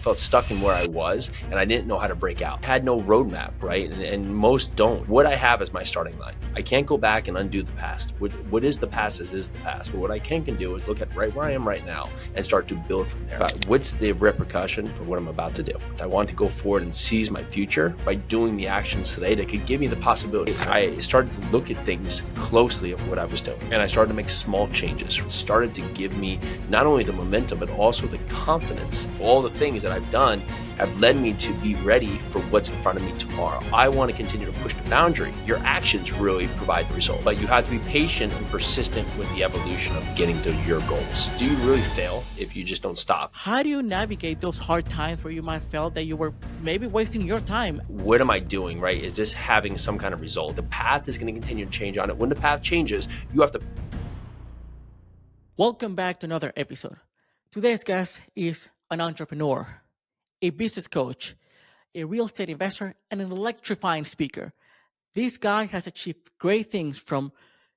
felt stuck in where I was and I didn't know how to break out. I had no roadmap, right? And most don't. What I have is my starting line. I can't go back and undo the past. What is the past is the past. But what I can do is look at right where I am right now and start to build from there. What's the repercussion for what I'm about to do? I want to go forward and seize my future by doing the actions today that could give me the possibility. I started to look at things closely of what I was doing, and I started to make small changes. It started to give me not only the momentum, but also the confidence. All the things that I've done have led me to be ready for what's in front of me tomorrow. I want to continue to push the boundary. Your actions really provide the result, but you have to be patient and persistent with the evolution of getting to your goals. Do you really fail if you just don't stop? How do you navigate those hard times where you might feel that you were maybe wasting your time? What am I doing, right? Is this having some kind of result? The path is going to continue to change on it. When the path changes, you have to. Welcome back to another episode. Today's guest is an entrepreneur, a business coach, a real estate investor, and an electrifying speaker. This guy has achieved great things from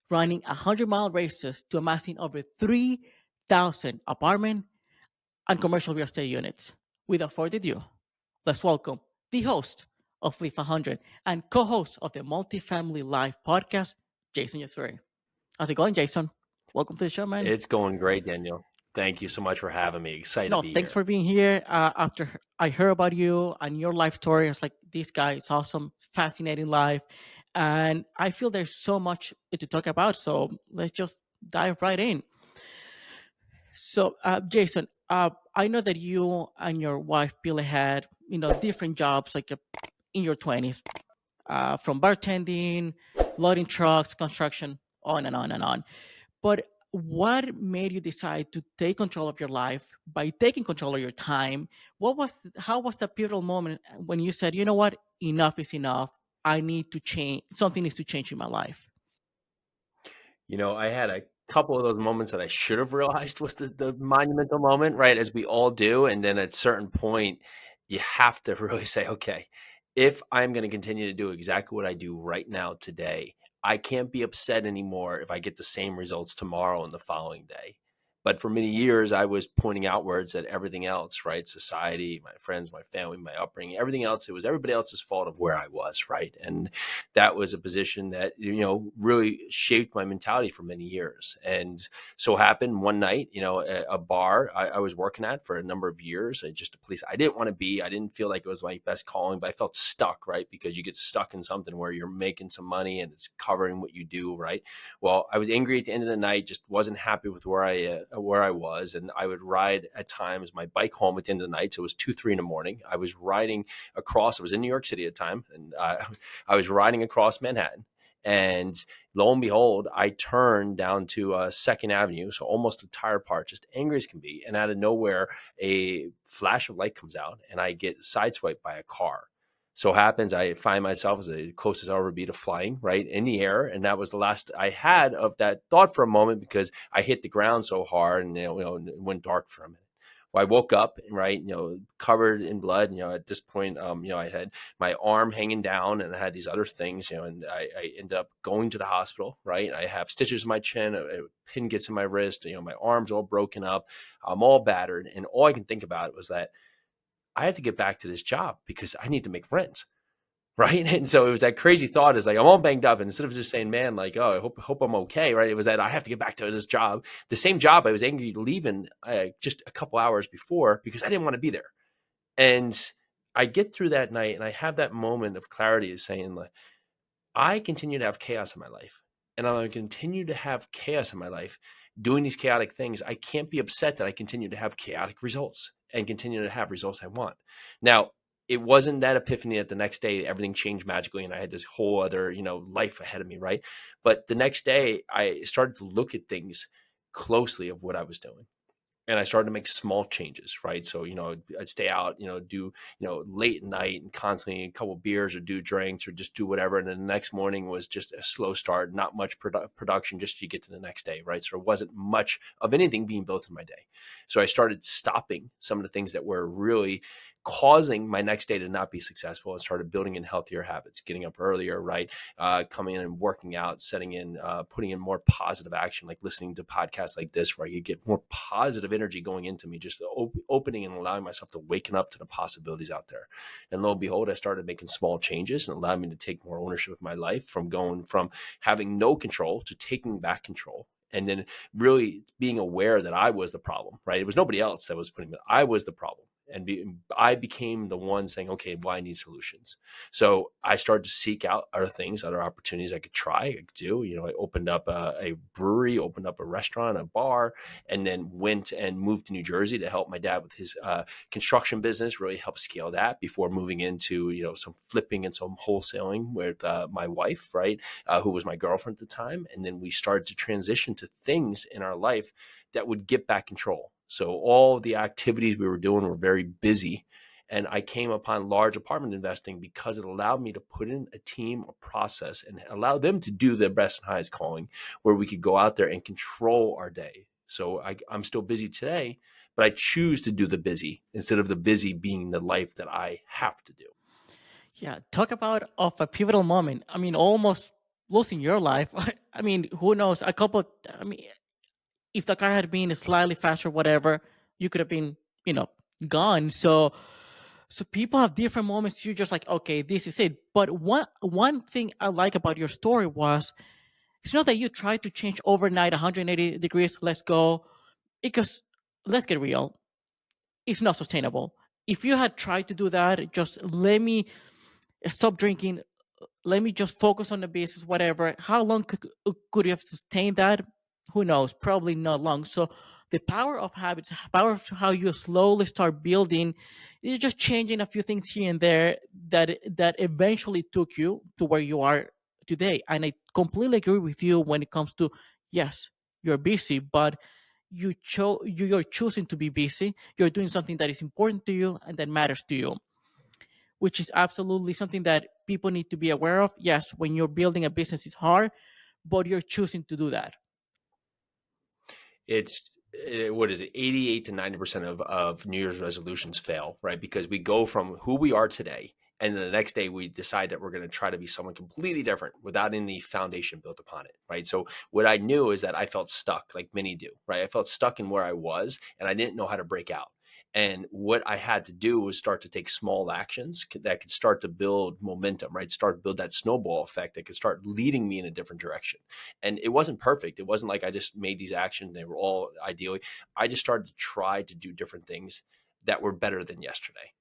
running 100-mile races to amassing over 3,000 apartment and commercial real estate units. Without further ado, let's welcome the host of Flip 100 and co-host of the Multifamily Life podcast, Jason Yasuri. How's it going, Jason? Welcome to the show, man. It's going great, Daniel. Thank you so much for having me. Excited to No, be thanks here. for being here. After I heard about you and your life story, I was like, this guy is awesome, fascinating life. And I feel there's so much to talk about. So let's just dive right in. So, Jason, I know that you and your wife Billy had, different jobs like in your 20s, from bartending, loading trucks, construction, on and on and on. But what made you decide to take control of your life by taking control of your time? How was the pivotal moment when you said, you know what, enough is enough. I need to change. Something needs to change in my life. I had a couple of those moments that I should have realized was the monumental moment, right? As we all do. And then at a certain point, you have to really say, okay, if I'm going to continue to do exactly what I do right now today, I can't be upset anymore if I get the same results tomorrow and the following day. But for many years, I was pointing outwards at everything else, right? Society, my friends, my family, my upbringing, everything else. It was everybody else's fault of where I was, right? And that was a position that, really shaped my mentality for many years. And so happened one night, a bar I was working at for a number of years, just a place I didn't want to be. I didn't feel like it was my best calling, but I felt stuck, right? Because you get stuck in something where you're making some money and it's covering what you do, right? Well, I was angry at the end of the night, just wasn't happy with where I was. And I would ride at times my bike home at the end of the night. So it was 2, 3 in the morning. I was riding across, I was in New York City at the time. And I was riding across Manhattan, and lo and behold, I turned down to Second Avenue, so almost a tire part, just angry as can be. And out of nowhere, a flash of light comes out, and I get sideswiped by a car. So happens I find myself as the closest I'll ever be to flying right in the air, and that was the last I had of that thought for a moment because I hit the ground so hard, and it went dark for a minute. Well, I woke up, right, covered in blood. At this point, I had my arm hanging down and I had these other things, and I ended up going to the hospital, right? I have stitches in my chin, a pin gets in my wrist, my arm's all broken up. I'm all battered. And all I can think about was that I have to get back to this job because I need to make rent. Right. And so it was that crazy thought is like, I'm all banged up. And instead of just saying, man, like, oh, I hope I'm okay. Right. It was that I have to get back to this job, the same job I was angry leaving just a couple hours before because I didn't want to be there. And I get through that night and I have that moment of clarity of saying, like, I continue to have chaos in my life, and I'm going to continue to have chaos in my life doing these chaotic things. I can't be upset that I continue to have chaotic results and continue to have results I want. Now, it wasn't that epiphany that the next day everything changed magically and I had this whole other, life ahead of me, right? But the next day I started to look at things closely of what I was doing. And I started to make small changes, right? So, I'd stay out, do, late at night and constantly a couple of beers or do drinks or just do whatever. And then the next morning was just a slow start, not much production just to get to the next day, right? So there wasn't much of anything being built in my day. So I started stopping some of the things that were really causing my next day to not be successful, and started building in healthier habits, getting up earlier, right? Coming in and working out, setting in, putting in more positive action, like listening to podcasts like this, where you get more positive energy going into me, just opening and allowing myself to waken up to the possibilities out there. And lo and behold, I started making small changes and allowed me to take more ownership of my life, from going from having no control to taking back control. And then really being aware that I was the problem, right? It was nobody else that was putting it. I was the problem. And I became the one saying, okay, well, I need solutions. So I started to seek out other things, other opportunities I could try, I could do. I opened up a brewery, opened up a restaurant, a bar, and then went and moved to New Jersey to help my dad with his construction business, really help scale that before moving into, some flipping and some wholesaling with my wife, right? Who was my girlfriend at the time. And then we started to transition to things in our life that would get back control. So all the activities we were doing were very busy. And I came upon large apartment investing because it allowed me to put in a team, a process, and allow them to do their best and highest calling, where we could go out there and control our day. So I'm still busy today, but I choose to do the busy instead of the busy being the life that I have to do. Yeah, talk about of a pivotal moment. I mean, almost losing your life. I mean, who knows? A couple. I mean, if the car had been slightly faster, whatever, you could have been, you know, gone. So people have different moments. You're just like, okay, this is it. But one thing I like about your story was it's not that you tried to change overnight 180 degrees. Let's go, because let's get real. It's not sustainable. If you had tried to do that, just let me stop drinking, let me just focus on the business, whatever. How long could you have sustained that? Who knows? Probably not long. So the power of habits, power of how you slowly start building, is just changing a few things here and there that eventually took you to where you are today. And I completely agree with you when it comes to, yes, you're busy, but you're choosing to be busy. You're doing something that is important to you and that matters to you, which is absolutely something that people need to be aware of. Yes, when you're building a business, it's hard, but you're choosing to do that. It's what is it, 88 to 90% of New Year's resolutions fail, right? Because we go from who we are today, and then the next day we decide that we're going to try to be someone completely different without any foundation built upon it, right? So what I knew is that I felt stuck, like many do, right? I felt stuck in where I was, and I didn't know how to break out. And what I had to do was start to take small actions that could start to build momentum, right? Start to build that snowball effect that could start leading me in a different direction. And it wasn't perfect. It wasn't like I just made these actions, they were all ideally. I just started to try to do different things that were better than yesterday.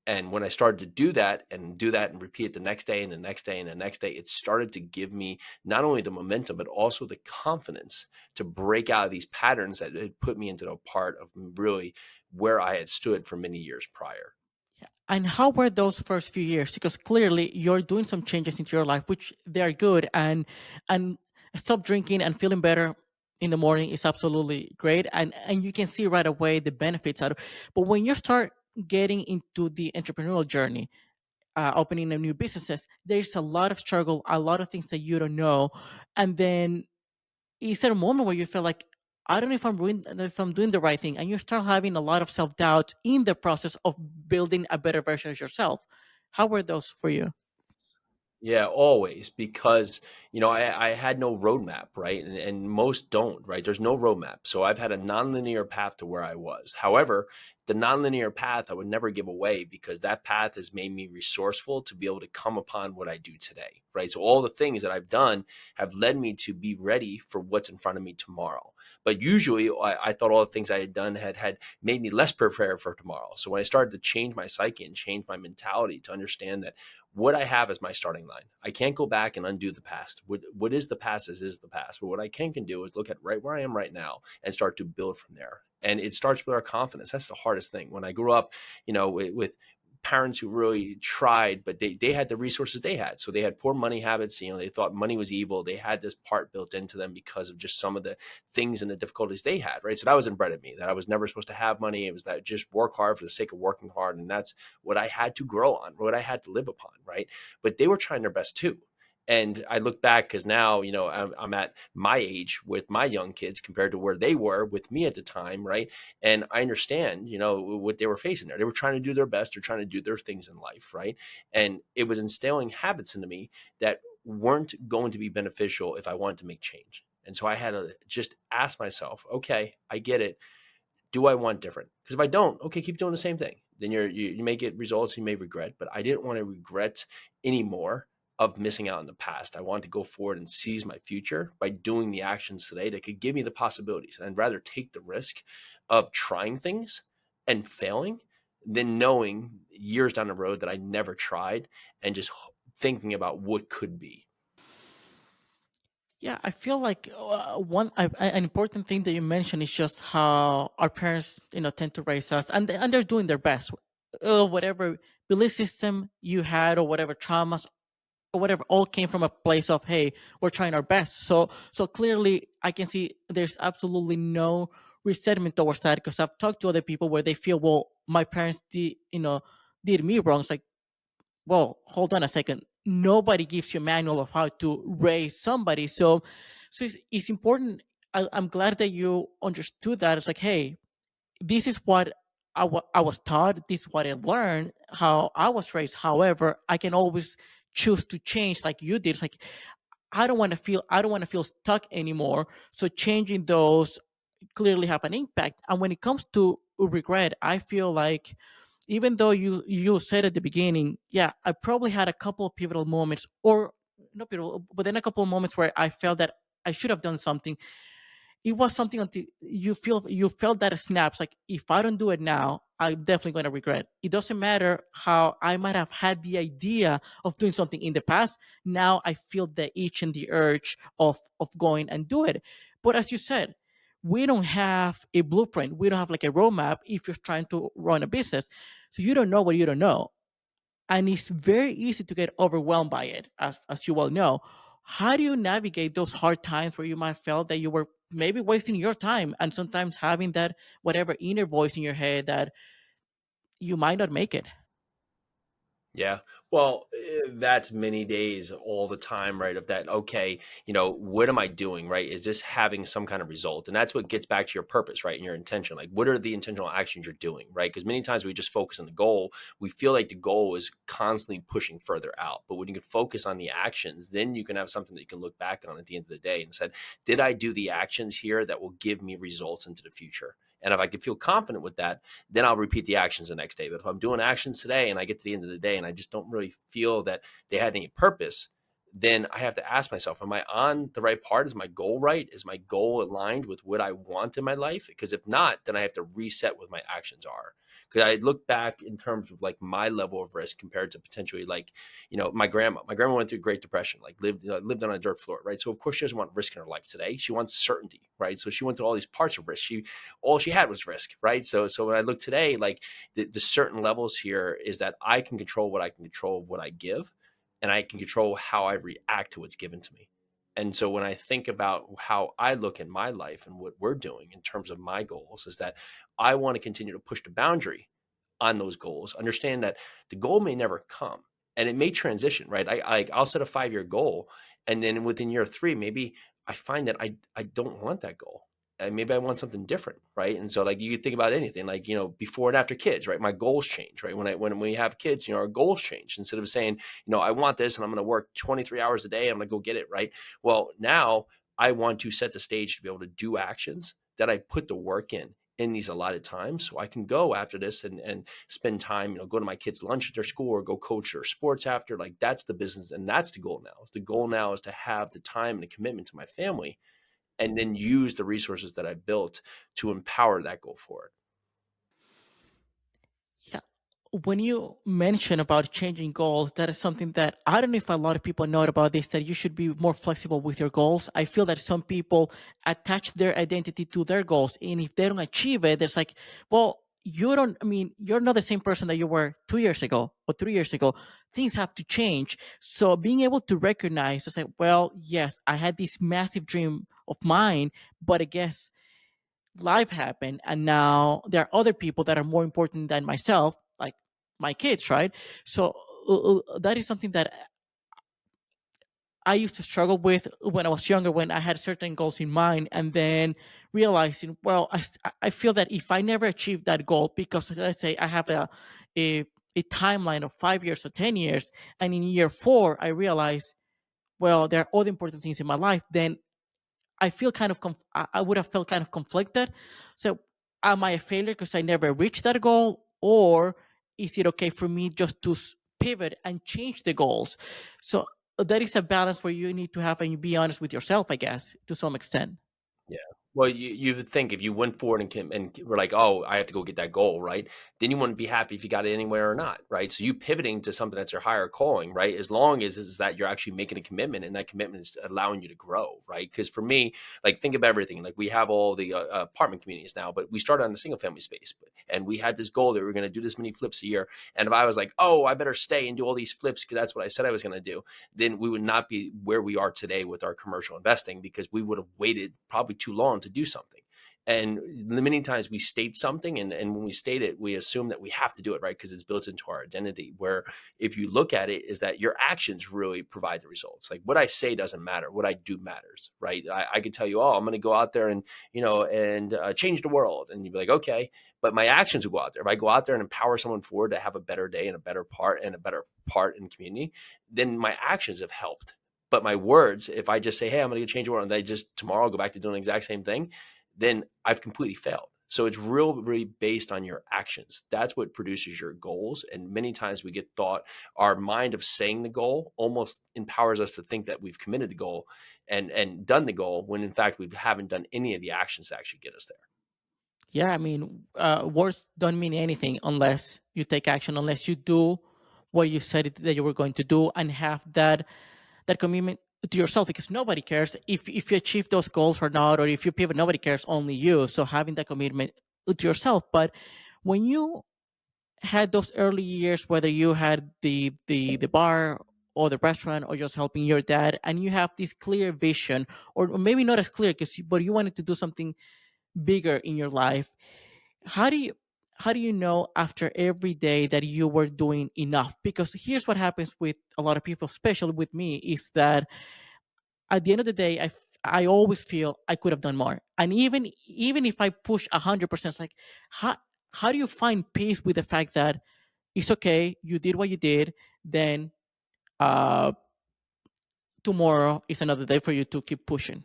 And when I started to do that and repeat it the next day and the next day and the next day, it started to give me not only the momentum, but also the confidence to break out of these patterns that had put me into a part of really where I had stood for many years prior. And how were those first few years? Because clearly you're doing some changes into your life, which they are good, and stop drinking and feeling better in the morning is absolutely great, and you can see right away the benefits out of. But when you start getting into the entrepreneurial journey, opening a new businesses, there's a lot of struggle, a lot of things that you don't know, and then is there a moment where you feel like I don't know if I'm doing the right thing, and you start having a lot of self doubt in the process of building a better version of yourself? How were those for you? Yeah, always, because I had no roadmap, right? And most don't, right? There's no roadmap. So I've had a nonlinear path to where I was. However, the nonlinear path I would never give away, because that path has made me resourceful to be able to come upon what I do today, right? So all the things that I've done have led me to be ready for what's in front of me tomorrow. But usually I thought all the things I had done had made me less prepared for tomorrow. So when I started to change my psyche and change my mentality to understand that what I have is my starting line. I can't go back and undo the past. What is the past is the past. But what I can do is look at right where I am right now and start to build from there. And it starts with our confidence. That's the hardest thing. When I grew up, with parents who really tried, but they had the resources they had. So they had poor money habits. They thought money was evil. They had this part built into them because of just some of the things and the difficulties they had, right? So that was inbred in me, that I was never supposed to have money. It was that just work hard for the sake of working hard. And that's what I had to grow on, what I had to live upon, right? But they were trying their best too. And I look back because now, I'm at my age with my young kids compared to where they were with me at the time, right? And I understand, what they were facing there. They were trying to do their best. They're trying to do their things in life, right? And it was instilling habits into me that weren't going to be beneficial if I wanted to make change. And so I had to just ask myself, okay, I get it. Do I want different? Because if I don't, okay, keep doing the same thing. Then you may get results you may regret, but I didn't want to regret anymore of missing out in the past. I wanted to go forward and seize my future by doing the actions today that could give me the possibilities. And I'd rather take the risk of trying things and failing than knowing years down the road that I never tried and just thinking about what could be. Yeah, I feel like an important thing that you mentioned is just how our parents, tend to raise us, and they're doing their best. Whatever belief system you had, or whatever traumas, or whatever, all came from a place of, hey, we're trying our best. So clearly, I can see there's absolutely no resentment towards that, because I've talked to other people where they feel, well, my parents did me wrong. It's like, well, hold on a second. Nobody gives you a manual of how to raise somebody. So it's important. I'm glad that you understood that. It's like, hey, this is what I was taught. This is what I learned, how I was raised. However, I can always choose to change like you did. It's like, I don't want to feel stuck anymore. So changing those clearly have an impact. And when it comes to regret, I feel like, even though you said at the beginning, yeah, I probably had a couple of pivotal moments, or not pivotal, but then a couple of moments where I felt that I should have done something. It was something until you felt that snaps, like, if I don't do it now, I'm definitely going to regret. It doesn't matter how I might have had the idea of doing something in the past. Now I feel the itch and the urge of going and do it. But as you said, we don't have a blueprint. We don't have like a roadmap if you're trying to run a business. So you don't know what you don't know, and it's very easy to get overwhelmed by it, as you well know. How do you navigate those hard times where you might felt that you were maybe wasting your time, and sometimes having that whatever inner voice in your head that you might not make it? Yeah. Well, that's many days all the time, right? Of that, okay, what am I doing, right? Is this having some kind of result? And that's what gets back to your purpose, right? And your intention. Like, what are the intentional actions you're doing, right? Because many times we just focus on the goal. We feel like the goal is constantly pushing further out. But when you can focus on the actions, then you can have something that you can look back on at the end of the day and said, did I do the actions here that will give me results into the future? And if I can feel confident with that, then I'll repeat the actions the next day. But if I'm doing actions today and I get to the end of the day and I just don't really feel that they had any purpose, then I have to ask myself, am I on the right part? Is my goal right? Is my goal aligned with what I want in my life? Because if not, then I have to reset what my actions are. Because I look back in terms of like my level of risk compared to potentially like, my grandma. My grandma went through Great Depression, like lived on a dirt floor, right? So of course she doesn't want risk in her life today. She wants certainty, right? So she went through all these parts of risk. All she had was risk, right? So when I look today, like the certain levels here is that I can control what I can control, what I give, and I can control how I react to what's given to me. And so when I think about how I look in my life and what we're doing in terms of my goals, is that I want to continue to push the boundary on those goals. Understand that the goal may never come and it may transition, right? I'll set a 5-year goal, and then within year 3, maybe I find that I don't want that goal. And maybe I want something different, right? And so like you think about anything, like before and after kids, right? My goals change, right? When we have kids, our goals change. Instead of saying, I want this and I'm going to work 23 hours a day, I'm going to go get it, right? Well, now I want to set the stage to be able to do actions that I put the work in these allotted times, so I can go after this and spend time, go to my kids' lunch at their school or go coach their sports after. Like that's the business, and that's the goal now. The goal now is to have the time and the commitment to my family, and then use the resources that I built to empower that goal forward. Yeah. When you mention about changing goals, that is something that I don't know if a lot of people know about this, that you should be more flexible with your goals. I feel that some people attach their identity to their goals. And if they don't achieve it, there's like, well, you're not the same person that you were 2 years ago or 3 years ago. Things have to change. So being able to recognize, to say, well, yes, I had this massive dream of mine, but I guess life happened, and now there are other people that are more important than myself, like my kids, right? So that is something that I used to struggle with when I was younger, when I had certain goals in mind, and then realizing, well, I feel that if I never achieve that goal, because let's say I have a, a timeline of 5 years or 10 years, and in year four, I realize, well, there are other important things in my life, then I feel kind of I would have felt kind of conflicted. So, am I a failure because I never reached that goal, or is it okay for me just to pivot and change the goals? So that is a balance where you need to have and you be honest with yourself, I guess, to some extent. Yeah. Well, you would think if you went forward and were like, "Oh, I have to go get that goal," right? Then you wouldn't be happy if you got it anywhere or not, right? So you pivoting to something that's your higher calling, right? As long as is that you're actually making a commitment and that commitment is allowing you to grow, right? Because for me, like think of everything. Like we have all the apartment communities now, but we started on the single family space, and we had this goal that we were going to do this many flips a year. And if I was like, "Oh, I better stay and do all these flips because that's what I said I was going to do," then we would not be where we are today with our commercial investing because we would have waited probably too long to do something. And many times we state something, and when we state it, we assume that we have to do it, right? Because it's built into our identity. Where if you look at it, is that your actions really provide the results. Like what I say doesn't matter, what I do matters, right? I could tell you, oh, I'm going to go out there and change the world, and you'd be like, okay, but my actions will go out there. If I go out there and empower someone forward to have a better day and a better part in the community, then my actions have helped. But my words, if I just say, hey, I'm going to change the world, and they just tomorrow go back to doing the exact same thing, then I've completely failed. So it's really based on your actions. That's what produces your goals. And many times we get thought our mind of saying the goal almost empowers us to think that we've committed the goal and done the goal when in fact we haven't done any of the actions to actually get us there. Yeah, I mean, words don't mean anything unless you take action, unless you do what you said that you were going to do, and have that commitment to yourself, because nobody cares if you achieve those goals or not, or if you pivot, nobody cares, only you. So having that commitment to yourself. But when you had those early years, whether you had the bar or the restaurant or just helping your dad, and you have this clear vision, or maybe not as clear, because but you wanted to do something bigger in your life, how do you know after every day that you were doing enough? Because here's what happens with a lot of people, especially with me, is that at the end of the day, I always feel I could have done more. And even if I push 100%, it's like, how do you find peace with the fact that it's okay, you did what you did, then uh tomorrow is another day for you to keep pushing?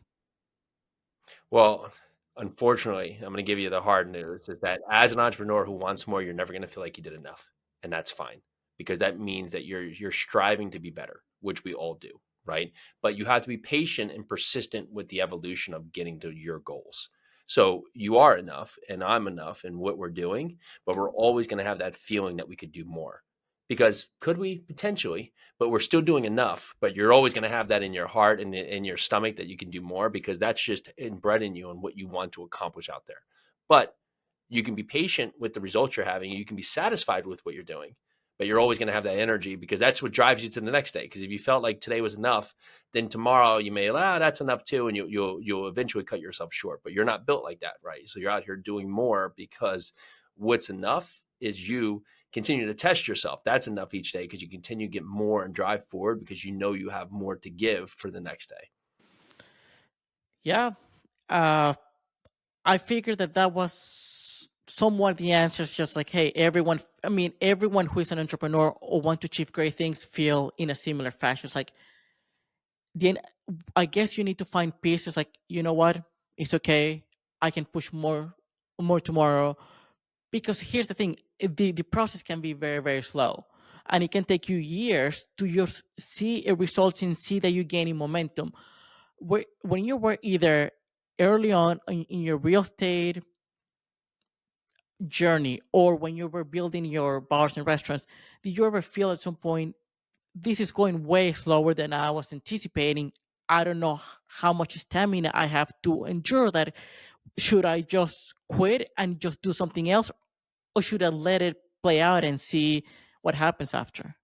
Well, unfortunately, I'm going to give you the hard news is that as an entrepreneur who wants more, you're never going to feel like you did enough. And that's fine because that means that you're striving to be better, which we all do, right? But you have to be patient and persistent with the evolution of getting to your goals. So you are enough and I'm enough in what we're doing, but we're always going to have that feeling that we could do more. Because could we potentially, but we're still doing enough. But you're always going to have that in your heart and in your stomach that you can do more because that's just inbred in you and what you want to accomplish out there. But you can be patient with the results you're having. You can be satisfied with what you're doing, but you're always going to have that energy because that's what drives you to the next day. Because if you felt like today was enough, then tomorrow you may, that's enough too, and you'll eventually cut yourself short. But you're not built like that, right? So you're out here doing more because what's enough is you continue to test yourself. That's enough each day because you continue to get more and drive forward because you know you have more to give for the next day. Yeah. uh I figured that that was somewhat the answer. It's just like, hey, everyone, I mean, everyone who is an entrepreneur or want to achieve great things feel in a similar fashion. It's like, then I guess you need to find peace. It's like, you know what? It's okay. I can push more tomorrow. Because here's the thing, the process can be very, very slow. And it can take you years to just see a results and see that you're gaining momentum. When you were either early on in your real estate journey, or when you were building your bars and restaurants, did you ever feel at some point, this is going way slower than I was anticipating? I don't know how much stamina I have to endure that. Should I just quit and just do something else, or should I let it play out and see what happens after?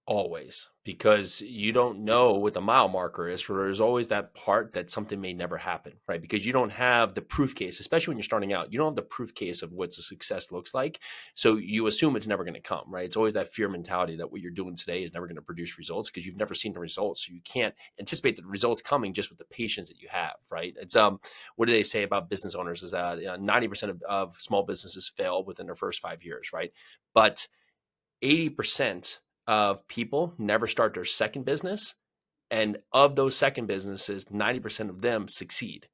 Always, because you don't know what the mile marker is. So there's always that part that something may never happen, right? Because you don't have the proof case, especially when you're starting out. You don't have the proof case of what the success looks like. So you assume it's never going to come, right? It's always that fear mentality that what you're doing today is never going to produce results because you've never seen the results. So you can't anticipate the results coming just with the patience that you have, right? It's what do they say about business owners is that 90% of small businesses fail within their first 5 years, right? But 80% of people never start their second business. And of those second businesses, 90% of them succeed.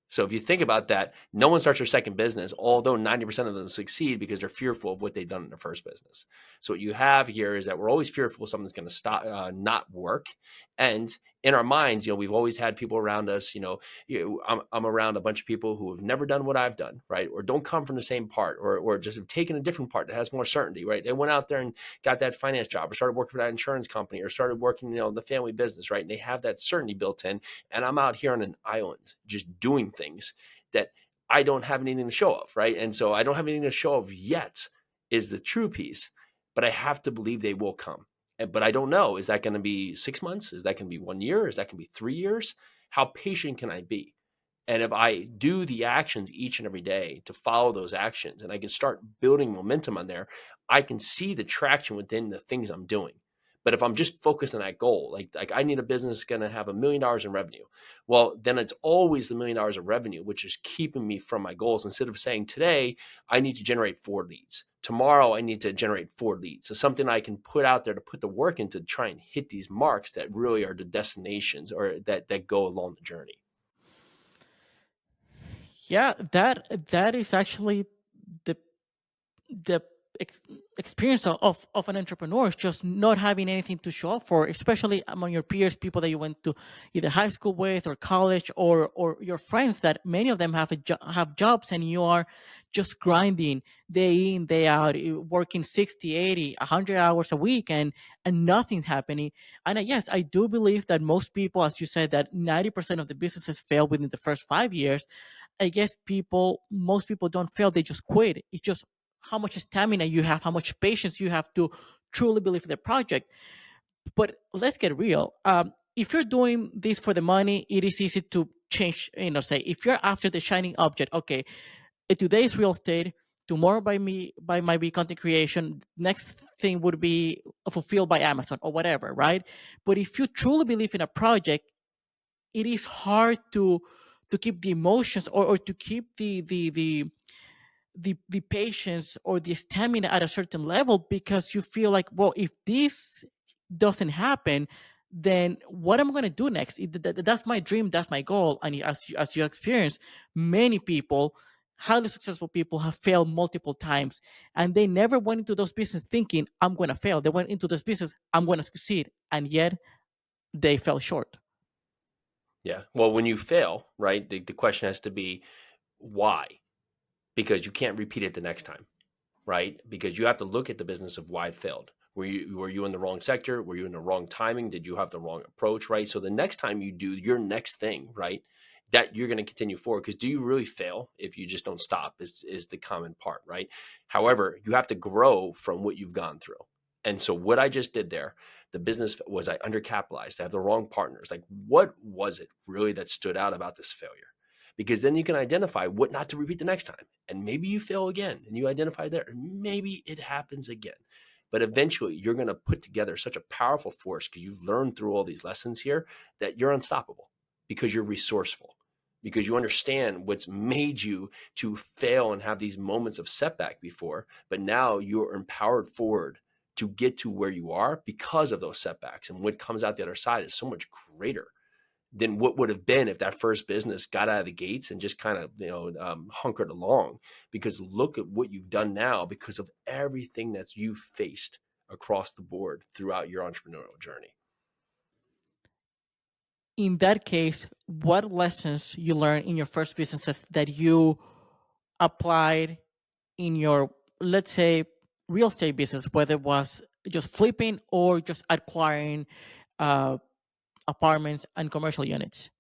So if you think about that, no one starts their second business, although 90% of them succeed because they're fearful of what they've done in their first business. So what you have here is that we're always fearful something's going to stop, not work. And in our minds, we've always had people around us, I'm around a bunch of people who have never done what I've done, right? Or don't come from the same part, or just have taken a different part that has more certainty, right? They went out there and got that finance job or started working for that insurance company or started working, the family business, right? And they have that certainty built in, and I'm out here on an island just doing things that I don't have anything to show of, right? And so I don't have anything to show of yet is the true piece, but I have to believe they will come. But I don't know. Is that going to be 6 months? Is that going to be 1 year? Is that going to be 3 years? How patient can I be? And if I do the actions each and every day to follow those actions and I can start building momentum on there, I can see the traction within the things I'm doing. But if I'm just focused on that goal, like I need a business going to have $1 million in revenue, well, then it's always the $1 million of revenue, which is keeping me from my goals. Instead of saying today, I need to generate 4 leads. Tomorrow, I need to generate 4 leads. So something I can put out there to put the work into to try and hit these marks that really are the destinations or that go along the journey. Yeah, that is actually the the experience of an entrepreneur is just not having anything to show up for, especially among your peers, people that you went to either high school with or college, or your friends that many of them have jobs, and you are just grinding day in day out, working 60, 80, 100 hours a week, and nothing's happening. And yes, I do believe that most people, as you said, that 90% of the businesses fail within the first 5 years. I guess most people don't fail, they just quit. It's just how much stamina you have, how much patience you have to truly believe in the project. But let's get real. If you're doing this for the money, it is easy to change. Say if you're after the shining object, okay, today's real estate, tomorrow by might be content creation, next thing would be fulfilled by Amazon or whatever, right? But if you truly believe in a project, it is hard to keep the emotions, or to keep the patience or the stamina at a certain level, because you feel like, well, if this doesn't happen, then what am I going to do next? That's my dream, that's my goal. And as you experience, many people, highly successful people, have failed multiple times, and they never went into those business thinking, I'm going to fail. They went into this business, I'm going to succeed, and yet they fell short. Yeah. Well, when you fail, right, the question has to be why? Because you can't repeat it the next time, right? Because you have to look at the business of why it failed. Were you in the wrong sector? Were you in the wrong timing? Did you have the wrong approach, right? So the next time you do your next thing, right, that you're going to continue forward. Because do you really fail if you just don't stop? Is the common part, right? However, you have to grow from what you've gone through. And so what I just did there, the business was I undercapitalized. I have the wrong partners. Like, what was it really that stood out about this failure? Because then you can identify what not to repeat the next time. And maybe you fail again and you identify there. Maybe it happens again. But eventually you're going to put together such a powerful force because you've learned through all these lessons here that you're unstoppable because you're resourceful, because you understand what's made you to fail and have these moments of setback before. But now you're empowered forward to get to where you are because of those setbacks. And what comes out the other side is so much greater than what would have been if that first business got out of the gates and just kind of hunkered along. Because look at what you've done now because of everything that you've faced across the board throughout your entrepreneurial journey. In that case, what lessons you learned in your first businesses that you applied in your, let's say, real estate business, whether it was just flipping or just acquiring uh, apartments and commercial units?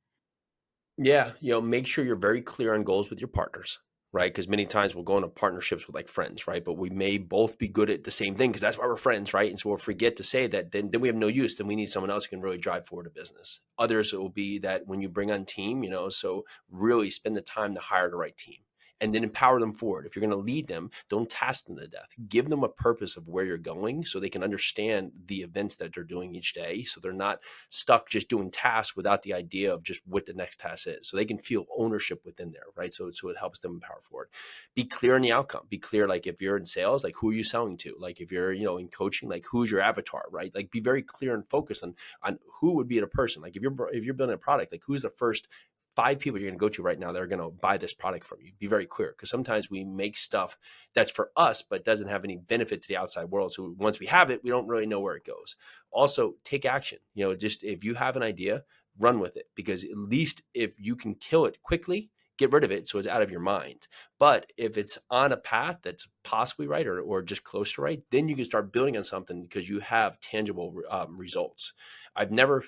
Yeah, make sure you're very clear on goals with your partners, right? Because many times we'll go into partnerships with like friends, right? But we may both be good at the same thing because that's why we're friends, right? And so we'll forget to say that then we have no use. Then we need someone else who can really drive forward a business. Others, it will be that when you bring on team, so really spend the time to hire the right team and then empower them forward. If you're going to lead them, don't task them to death. Give them a purpose of where you're going so they can understand the events that they're doing each day. So they're not stuck just doing tasks without the idea of just what the next task is. So they can feel ownership within there, right? So it helps them empower forward. Be clear in the outcome. Be clear, like if you're in sales, like who are you selling to? Like if you're, in coaching, like who's your avatar, right? Like be very clear and focused on who would be the person. Like if you're building a product, like who's the first five people you're going to go to right now that are going to buy this product from you. Be very clear, because sometimes we make stuff that's for us but doesn't have any benefit to the outside world. So once we have it, we don't really know where it goes. Also, take action. Just if you have an idea, run with it, because at least if you can kill it quickly, get rid of it so it's out of your mind. But if it's on a path that's possibly right, or just close to right, then you can start building on something because you have tangible results. I've never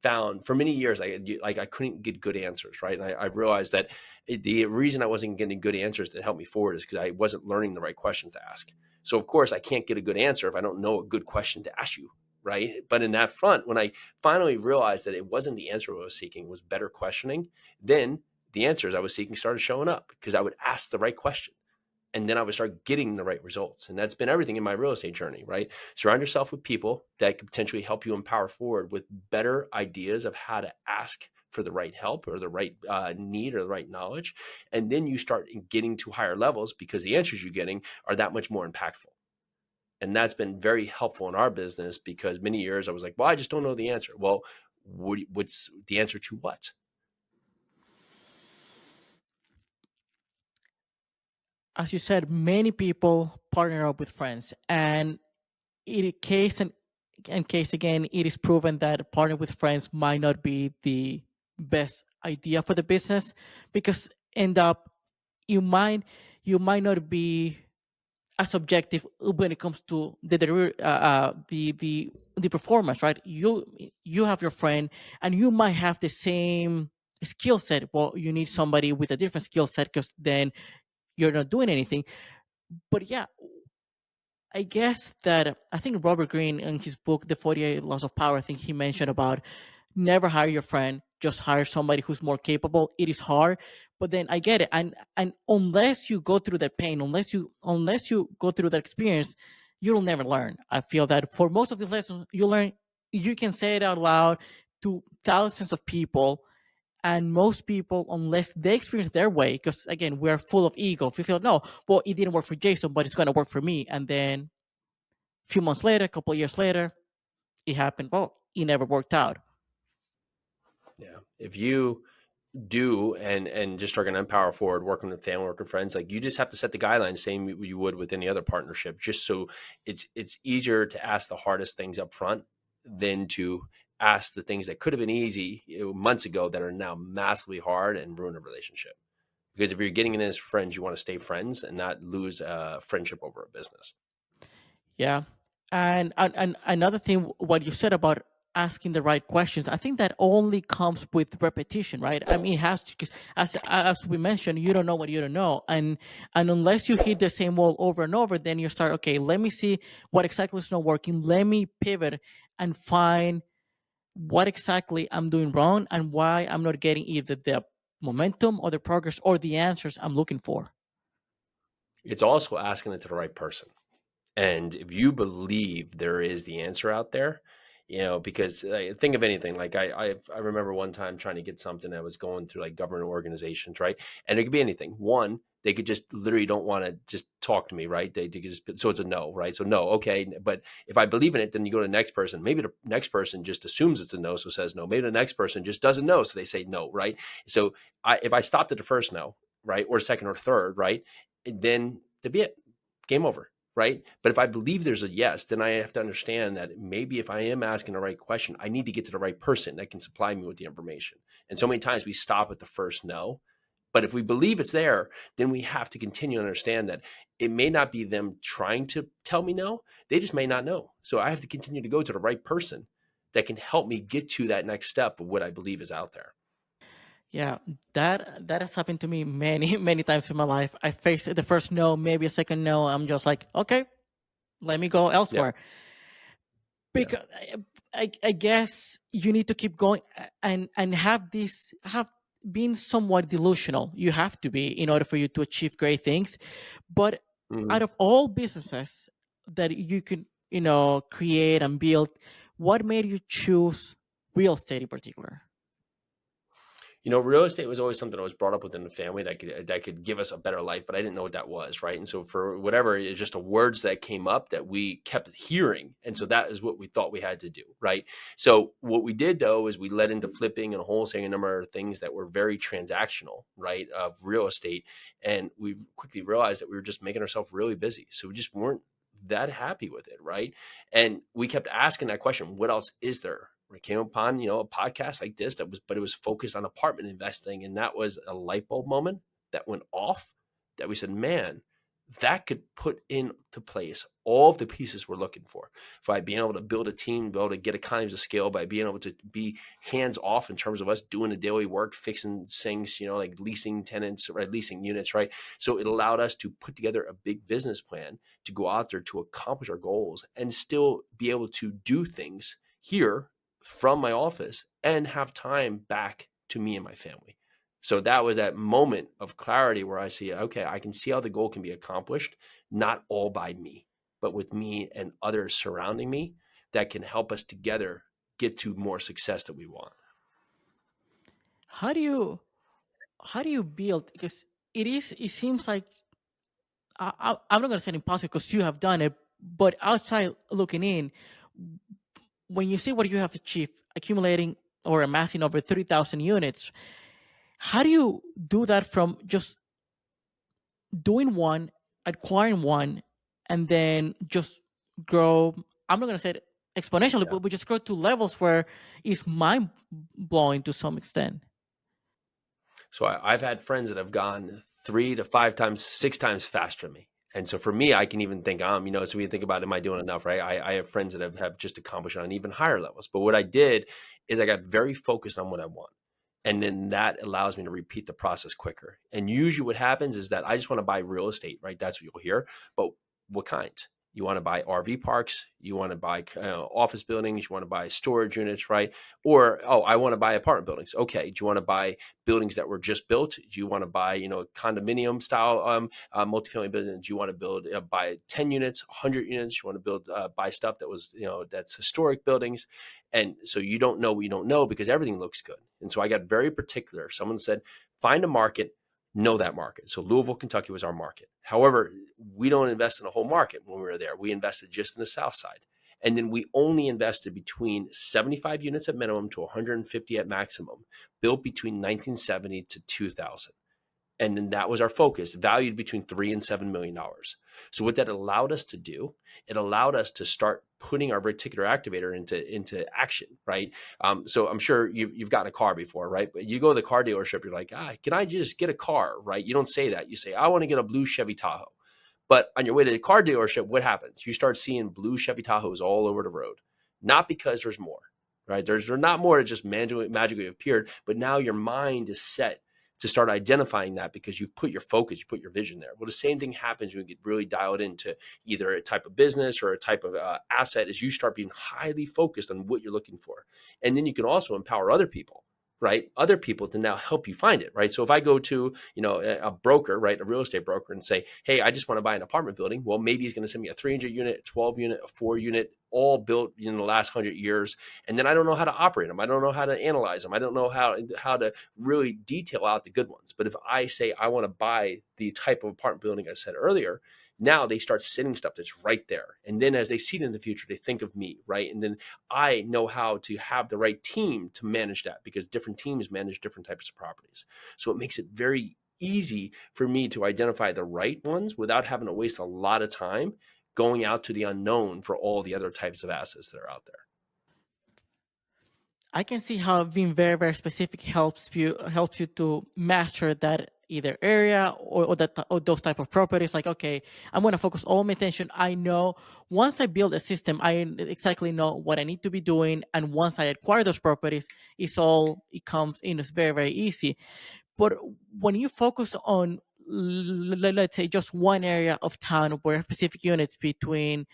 found for many years, I couldn't get good answers, right? And I realized that the reason I wasn't getting good answers that helped me forward is because I wasn't learning the right questions to ask. So of course I can't get a good answer if I don't know a good question to ask you, right? But in that front, when I finally realized that it wasn't the answer I was seeking, was better questioning, then the answers I was seeking started showing up because I would ask the right question. And then I would start getting the right results. And that's been everything in my real estate journey, right? Surround yourself with people that could potentially help you empower forward with better ideas of how to ask for the right help or the right need or the right knowledge. And then you start getting to higher levels because the answers you're getting are that much more impactful. And that's been very helpful in our business, because many years I was like, well, I just don't know the answer. Well, what's the answer to what? As you said, many people partner up with friends, and in case and case again, it is proven that partnering with friends might not be the best idea for the business, because end up you might not be as objective when it comes to the performance, right? You have your friend, and you might have the same skill set. Well, you need somebody with a different skill set, because then you're not doing anything. But yeah, I guess that I think Robert Greene in his book, The 48 Laws of Power, I think he mentioned about never hire your friend, just hire somebody who's more capable. It is hard, but then I get it. And unless you go through that pain, unless you go through that experience, you'll never learn. I feel that for most of the lessons you learn, you can say it out loud to thousands of people, and most people, unless they experience their way, because again, we're full of ego. If we feel no, well, it didn't work for Jason, but it's gonna work for me, and then a few months later, a couple of years later, it happened. Well, it never worked out. Yeah. If you do and just are going to empower forward, working with family, working with friends, like you just have to set the guidelines, same you would with any other partnership, just so it's easier to ask the hardest things up front than to ask the things that could have been easy months ago that are now massively hard and ruin a relationship. Because if you're getting in as friends, you want to stay friends and not lose a friendship over a business. Yeah. And another thing, what you said about asking the right questions, I think that only comes with repetition, right? I mean, it has to, because as we mentioned, you don't know what you don't know. And unless you hit the same wall over and over, then you start, okay, let me see what exactly is not working. Let me pivot and find what exactly I'm doing wrong and why I'm not getting either the momentum or the progress or the answers I'm looking for. It's also asking it to the right person. And if you believe there is the answer out there, because think of anything. Like I remember one time trying to get something that was going through like government organizations, right? And it could be anything. One, they could just literally don't want to just talk to me, right? They could just, so it's a no, right? So no, okay. But if I believe in it, then you go to the next person. Maybe the next person just assumes it's a no, so says no. Maybe the next person just doesn't know, so they say no, right? So if I stopped at the first no, right, or second or third, right, then to be it, game over, right? But if I believe there's a yes, then I have to understand that maybe if I am asking the right question, I need to get to the right person that can supply me with the information. And so many times we stop at the first no. But if we believe it's there, then we have to continue to understand that it may not be them trying to tell me no. They just may not know. So I have to continue to go to the right person that can help me get to that next step of what I believe is out there. Yeah, that has happened to me many many times in my life. I faced the first no, maybe a second no. I'm just like, okay, let me go Yeah, elsewhere. yeah. Because I guess you need to keep going and have this have been somewhat delusional. You have to be in order for you to achieve great things. But out Mhm. of all businesses that you can, create and build, what made you choose real estate in particular? Real estate was always something that was brought up within the family that could give us a better life, but I didn't know what that was, right? And so for whatever, it's just the words that came up that we kept hearing, and so that is what we thought we had to do, right? So what we did though is we led into flipping and wholesaling a number of things that were very transactional, right, of real estate, and we quickly realized that we were just making ourselves really busy, so we just weren't that happy with it, right? And we kept asking that question, what else is there? We came upon, a podcast like this but it was focused on apartment investing. And that was a light bulb moment that went off that we said, man, that could put into place all of the pieces we're looking for by being able to build a team, be able to get economies of scale, by being able to be hands off in terms of us doing the daily work, fixing things, like leasing tenants, right? Leasing units, right? So it allowed us to put together a big business plan to go out there to accomplish our goals and still be able to do things here from my office and have time back to me and my family. So that was that moment of clarity where I see, okay, I can see how the goal can be accomplished, not all by me, but with me and others surrounding me that can help us together get to more success that we want. How do you how do you build? Because it seems like I'm not going to say impossible because you have done it, but outside looking in, when you see what you have achieved, accumulating or amassing over 30,000 units, how do you do that from just doing one, acquiring one, and then just grow? I'm not going to say it exponentially, Yeah. but just grow to levels where it's mind blowing to some extent. So I've had friends that have gone 3 to 5 times, 6 times faster than me. And so for me, I can even think, so we think about, am I doing enough, right? I have friends that have just accomplished on even higher levels. But what I did is I got very focused on what I want. And then that allows me to repeat the process quicker. And usually what happens is that I just want to buy real estate, right? That's what you'll hear. But what kind? You want to buy RV parks, you want to buy office buildings, you want to buy storage units, right? Or, oh, I want to buy apartment buildings. Okay. Do you want to buy buildings that were just built? Do you want to buy, condominium style multifamily buildings? Do you want to build, buy 10 units, 100 units? You want to build, buy stuff that was, that's historic buildings. And so you don't know what you don't know because everything looks good. And so I got very particular. Someone said, find a market, know that market. So Louisville, Kentucky was our market. However, we don't invest in a whole market when we were there. We invested just in the South side. And then we only invested between 75 units at minimum to 150 at maximum, built between 1970 to 2000. And then that was our focus, valued between $3 and $7 million. So what that allowed us to do, it allowed us to start putting our reticular activator into action, right? So I'm sure you've gotten a car before, right? But you go to the car dealership, you're like, can I just get a car, right? You don't say that. You say, I want to get a blue Chevy Tahoe. But on your way to the car dealership, what happens? You start seeing blue Chevy Tahoes all over the road. Not because there's more, right? There's not more that just magically appeared, but now your mind is set to start identifying that because you've put your focus, you put your vision there. Well, the same thing happens when you get really dialed into either a type of business or a type of asset as you start being highly focused on what you're looking for. And then you can also empower other people, right? Other people to now help you find it, right? So if I go to, a broker, right, a real estate broker and say, hey, I just want to buy an apartment building. Well, maybe he's going to send me a 300 unit, a 12 unit, a 4 unit, all built in the last 100 years. And then I don't know how to operate them. I don't know how to analyze them. I don't know how to really detail out the good ones. But if I say I want to buy the type of apartment building I said earlier, now they start sending stuff that's right there. And then as they see it in the future, they think of me, right? And then I know how to have the right team to manage that because different teams manage different types of properties. So it makes it very easy for me to identify the right ones without having to waste a lot of time going out to the unknown for all the other types of assets that are out there. I can see how being very very specific helps you to master that either area or those type of properties. Like, okay, I'm going to focus all my attention. I know once I build a system, I exactly know what I need to be doing, and once I acquire those properties, it comes in. It's very very easy. But when you focus on, let's say, just one area of town where specific units between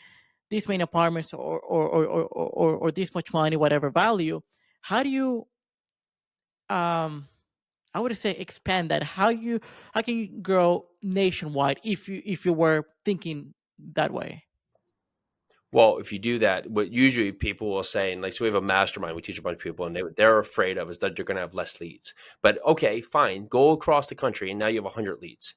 these main apartments or this much money, whatever value, how do you um I would say expand that? How can you grow nationwide if you were thinking that way? Well, if you do that, what usually people will say, and like, so we have a mastermind, we teach a bunch of people, and they're afraid of is that they're going to have less leads. But okay, fine, go across the country, and now you have 100 leads.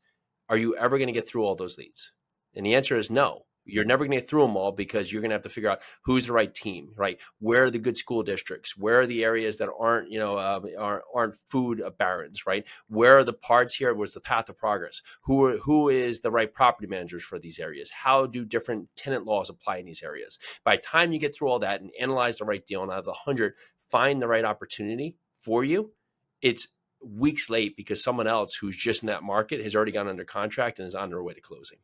Are you ever going to get through all those leads? And the answer is no. You're never going to get through them all because you're going to have to figure out who's the right team, right? Where are the good school districts? Where are the areas that aren't, aren't food barons, right? Where are the parts here? Where's the path of progress? Who is the right property managers for these areas? How do different tenant laws apply in these areas? By the time you get through all that and analyze the right deal, and out of the 100, find the right opportunity for you, it's weeks late because someone else who's just in that market has already gone under contract and is on their way to closing.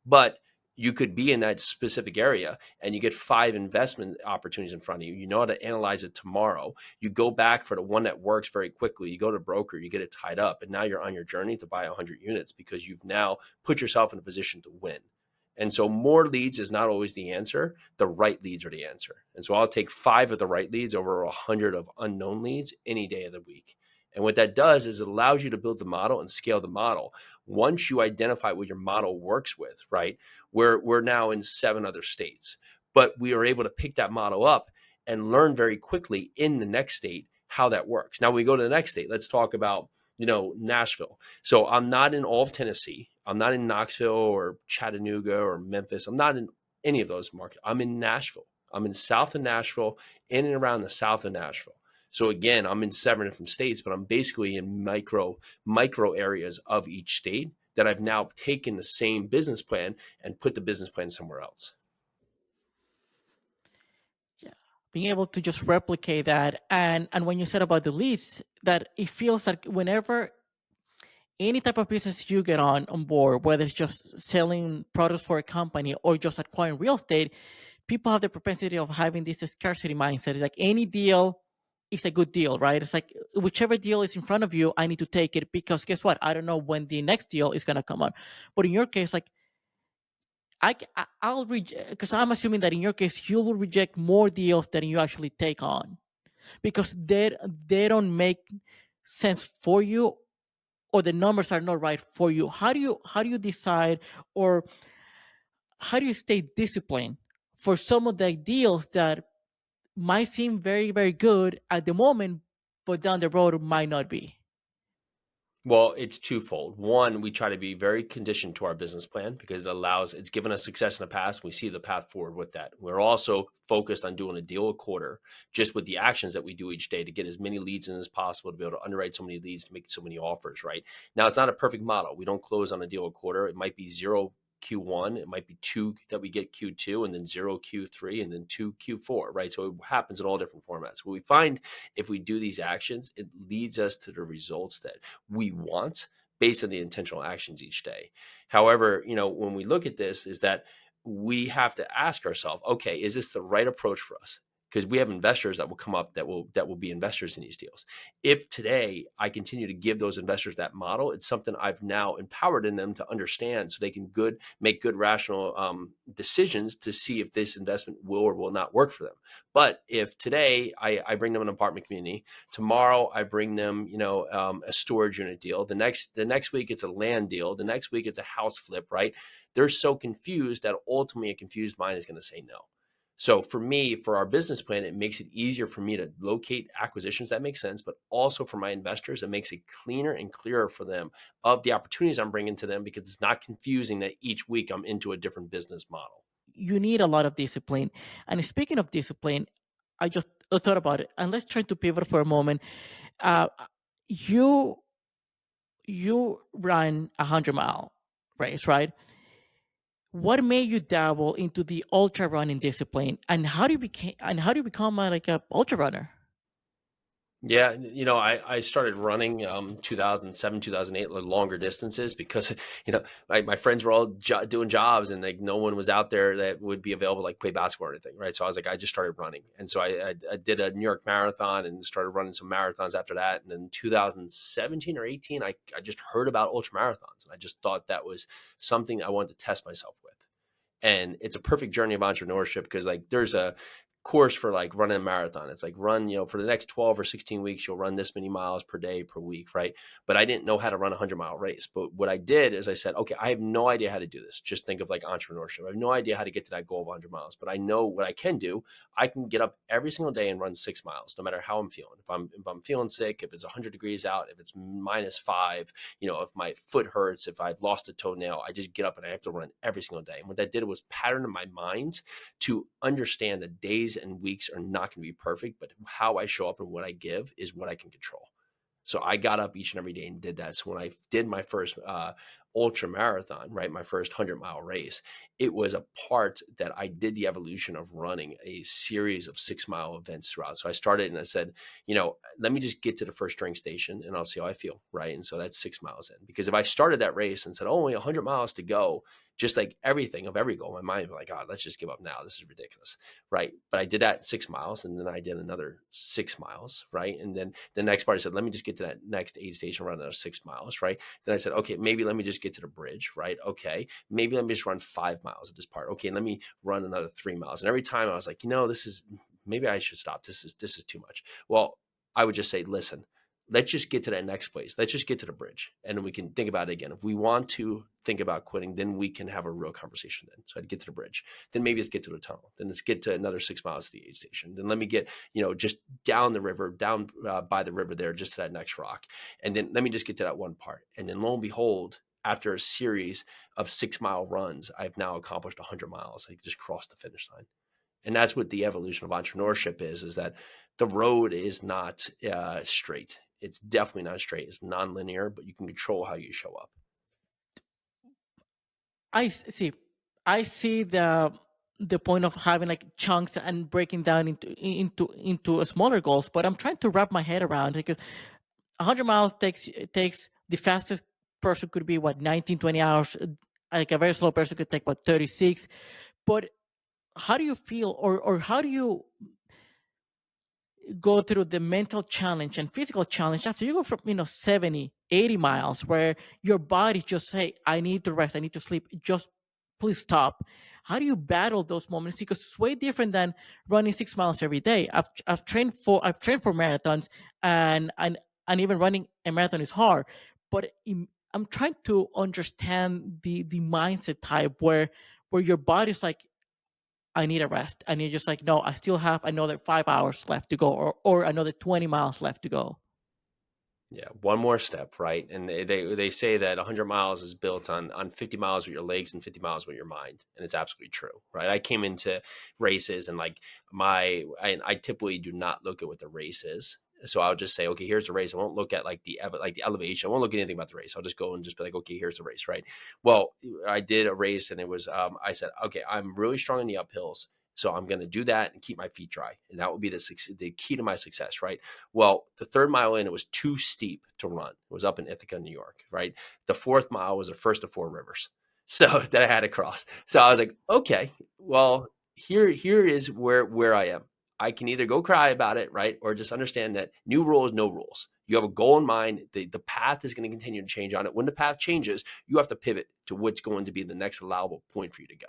But you could be in that specific area and you get 5 investment opportunities in front of you. You know how to analyze it tomorrow. You go back for the one that works very quickly. You go to broker, you get it tied up, and now you're on your journey to buy 100 units because you've now put yourself in a position to win. And so more leads is not always the answer. The right leads are the answer. And so I'll take 5 of the right leads over 100 of unknown leads any day of the week. And what that does is it allows you to build the model and scale the model. Once you identify what your model works with, right? We're now in 7 other states, but we are able to pick that model up and learn very quickly in the next state how that works. Now we go to the next state. Let's talk about, Nashville. So I'm not in all of Tennessee. I'm not in Knoxville or Chattanooga or Memphis. I'm not in any of those markets. I'm in Nashville. I'm in south of Nashville, in and around the south of Nashville. So again, I'm in 7 different states, but I'm basically in micro areas of each state that I've now taken the same business plan and put the business plan somewhere else. Yeah, being able to just replicate that. And when you said about the leads, that it feels like whenever any type of business you get on board, whether it's just selling products for a company or just acquiring real estate, people have the propensity of having this scarcity mindset. It's like any deal is a good deal, right? It's like whichever deal is in front of you, I need to take it because guess what? I don't know when the next deal is gonna come on. But in your case, like I'll reject, because I'm assuming that in your case you will reject more deals than you actually take on because they don't make sense for you, or the numbers are not right for you. How do you decide, or how do you stay disciplined for some of the deals that might seem very very good at the moment, but down the road might not be? Well, it's twofold. One, we try to be very conditioned to our business plan because it's given us success in the past. We see the path forward with that. We're also focused on doing a deal a quarter, just with the actions that we do each day to get as many leads in as possible, to be able to underwrite so many leads, to make so many offers, right? Now, it's not a perfect model. We don't close on a deal a quarter. It might be zero Q1, it might be two that we get Q2, and then zero Q3, and then two Q4, right? So it happens in all different formats. What we find if we do these actions, it leads us to the results that we want based on the intentional actions each day. However, when we look at this, is that we have to ask ourselves, okay, is this the right approach for us? Because we have investors that will come up that will be investors in these deals. If today I continue to give those investors that model, it's something I've now empowered in them to understand, so they can make good rational decisions to see if this investment will or will not work for them. But if today I bring them an apartment community, tomorrow I bring them, a storage unit deal. The next week it's a land deal. The next week it's a house flip, right? They're so confused that ultimately a confused mind is going to say no. So for me, for our business plan, it makes it easier for me to locate acquisitions that make sense, but also for my investors, it makes it cleaner and clearer for them of the opportunities I'm bringing to them, because it's not confusing that each week I'm into a different business model. You need a lot of discipline. And speaking of discipline, I just thought about it, and let's try to pivot for a moment. uh, you you ran 100-mile race, right? What made you dabble into the ultra running discipline, and how do you become like a ultra runner? Yeah, I started running 2007, 2008, longer distances because my friends were all doing jobs, and like no one was out there that would be available to like play basketball or anything, right? So I was like, I just started running, and so I did a New York marathon and started running some marathons after that. And then 2017 or 18, I just heard about ultra marathons, and I just thought that was something I wanted to test myself with. And it's a perfect journey of entrepreneurship because like there's a course for like running a marathon. It's like run, for the next 12 or 16 weeks, you'll run this many miles per day per week, right? But I didn't know how to run a 100-mile race. But what I did is I said, okay, I have no idea how to do this. Just think of like entrepreneurship. I have no idea how to get to that goal of 100 miles, but I know what I can do. I can get up every single day and run 6 miles, no matter how I'm feeling. If I'm feeling sick, if it's 100 degrees out, if it's -5, if my foot hurts, if I've lost a toenail, I just get up and I have to run every single day. And what that did was pattern in my mind to understand that days and weeks are not going to be perfect, but how I show up and what I give is what I can control. So I got up each and every day and did that. So when I did my first ultra marathon, right, my first 100-mile race, it was a part that I did the evolution of running a series of 6-mile events throughout. So I started and I said, let me just get to the first drink station and I'll see how I feel, right? And so that's 6 miles in. Because if I started that race and said, oh, only 100 miles to go, just like everything of every goal, my mind would be like, God, let's just give up now. This is ridiculous, right? But I did that 6 miles, and then I did another 6 miles, right? And then the next part I said, let me just get to that next aid station, run another 6 miles, right? Then I said, okay, maybe let me just get to the bridge, right? Okay, maybe let me just run 5 miles at this part. Okay, let me run another 3 miles. And every time I was like, this is maybe I should stop. This is too much. Well, I would just say, listen, let's just get to that next place. Let's just get to the bridge, and then we can think about it again. If we want to think about quitting, then we can have a real conversation then. So I'd get to the bridge. Then maybe let's get to the tunnel. Then let's get to another 6 miles to the aid station. Then let me get, just down the river, down by the river there, just to that next rock. And then let me just get to that one part. And then lo and behold, after a series of 6-mile runs, I've now accomplished 100 miles. I just crossed the finish line. And that's what the evolution of entrepreneurship is that the road is not straight. It's definitely not straight. It's nonlinear, but you can control how you show up. See. I see the point of having like chunks and breaking down into smaller goals, but I'm trying to wrap my head around it because 100 miles takes the fastest person could be what 19 20 hours. Like a very slow person could take what 36. But how do you feel, or how do you go through the mental challenge and physical challenge after you go from 70 80 miles where your body just say, I need to rest, I need to sleep, just please stop? How do you battle those moments? Because it's way different than running 6 miles every day. I've trained for marathons, and even running a marathon is hard. But I'm trying to understand the mindset type where your body's like, I need a rest. And you're just like, no, I still have another 5 hours left to go, or another 20 miles left to go. Yeah, one more step, right? And they say that 100 miles is built on 50 miles with your legs and 50 miles with your mind, and it's absolutely true, right? I came into races and like I typically do not look at what the race is. So I'll just say, okay, here's the race. I won't look at like the elevation. I won't look at anything about the race. I'll just go and just be like, okay, here's the race, right? Well, I did a race and it was I said, okay, I'm really strong in the uphills. So I'm going to do that and keep my feet dry. And that would be the key to my success, right? Well, the third mile in, it was too steep to run. It was up in Ithaca, New York, right? The fourth mile was the first of four rivers. So that I had to cross. So I was like, okay, well, here is where I am. I can either go cry about it, right? Or just understand that new rules, no rules. You have a goal in mind. The path is going to continue to change on it. When the path changes, you have to pivot to what's going to be the next allowable point for you to go.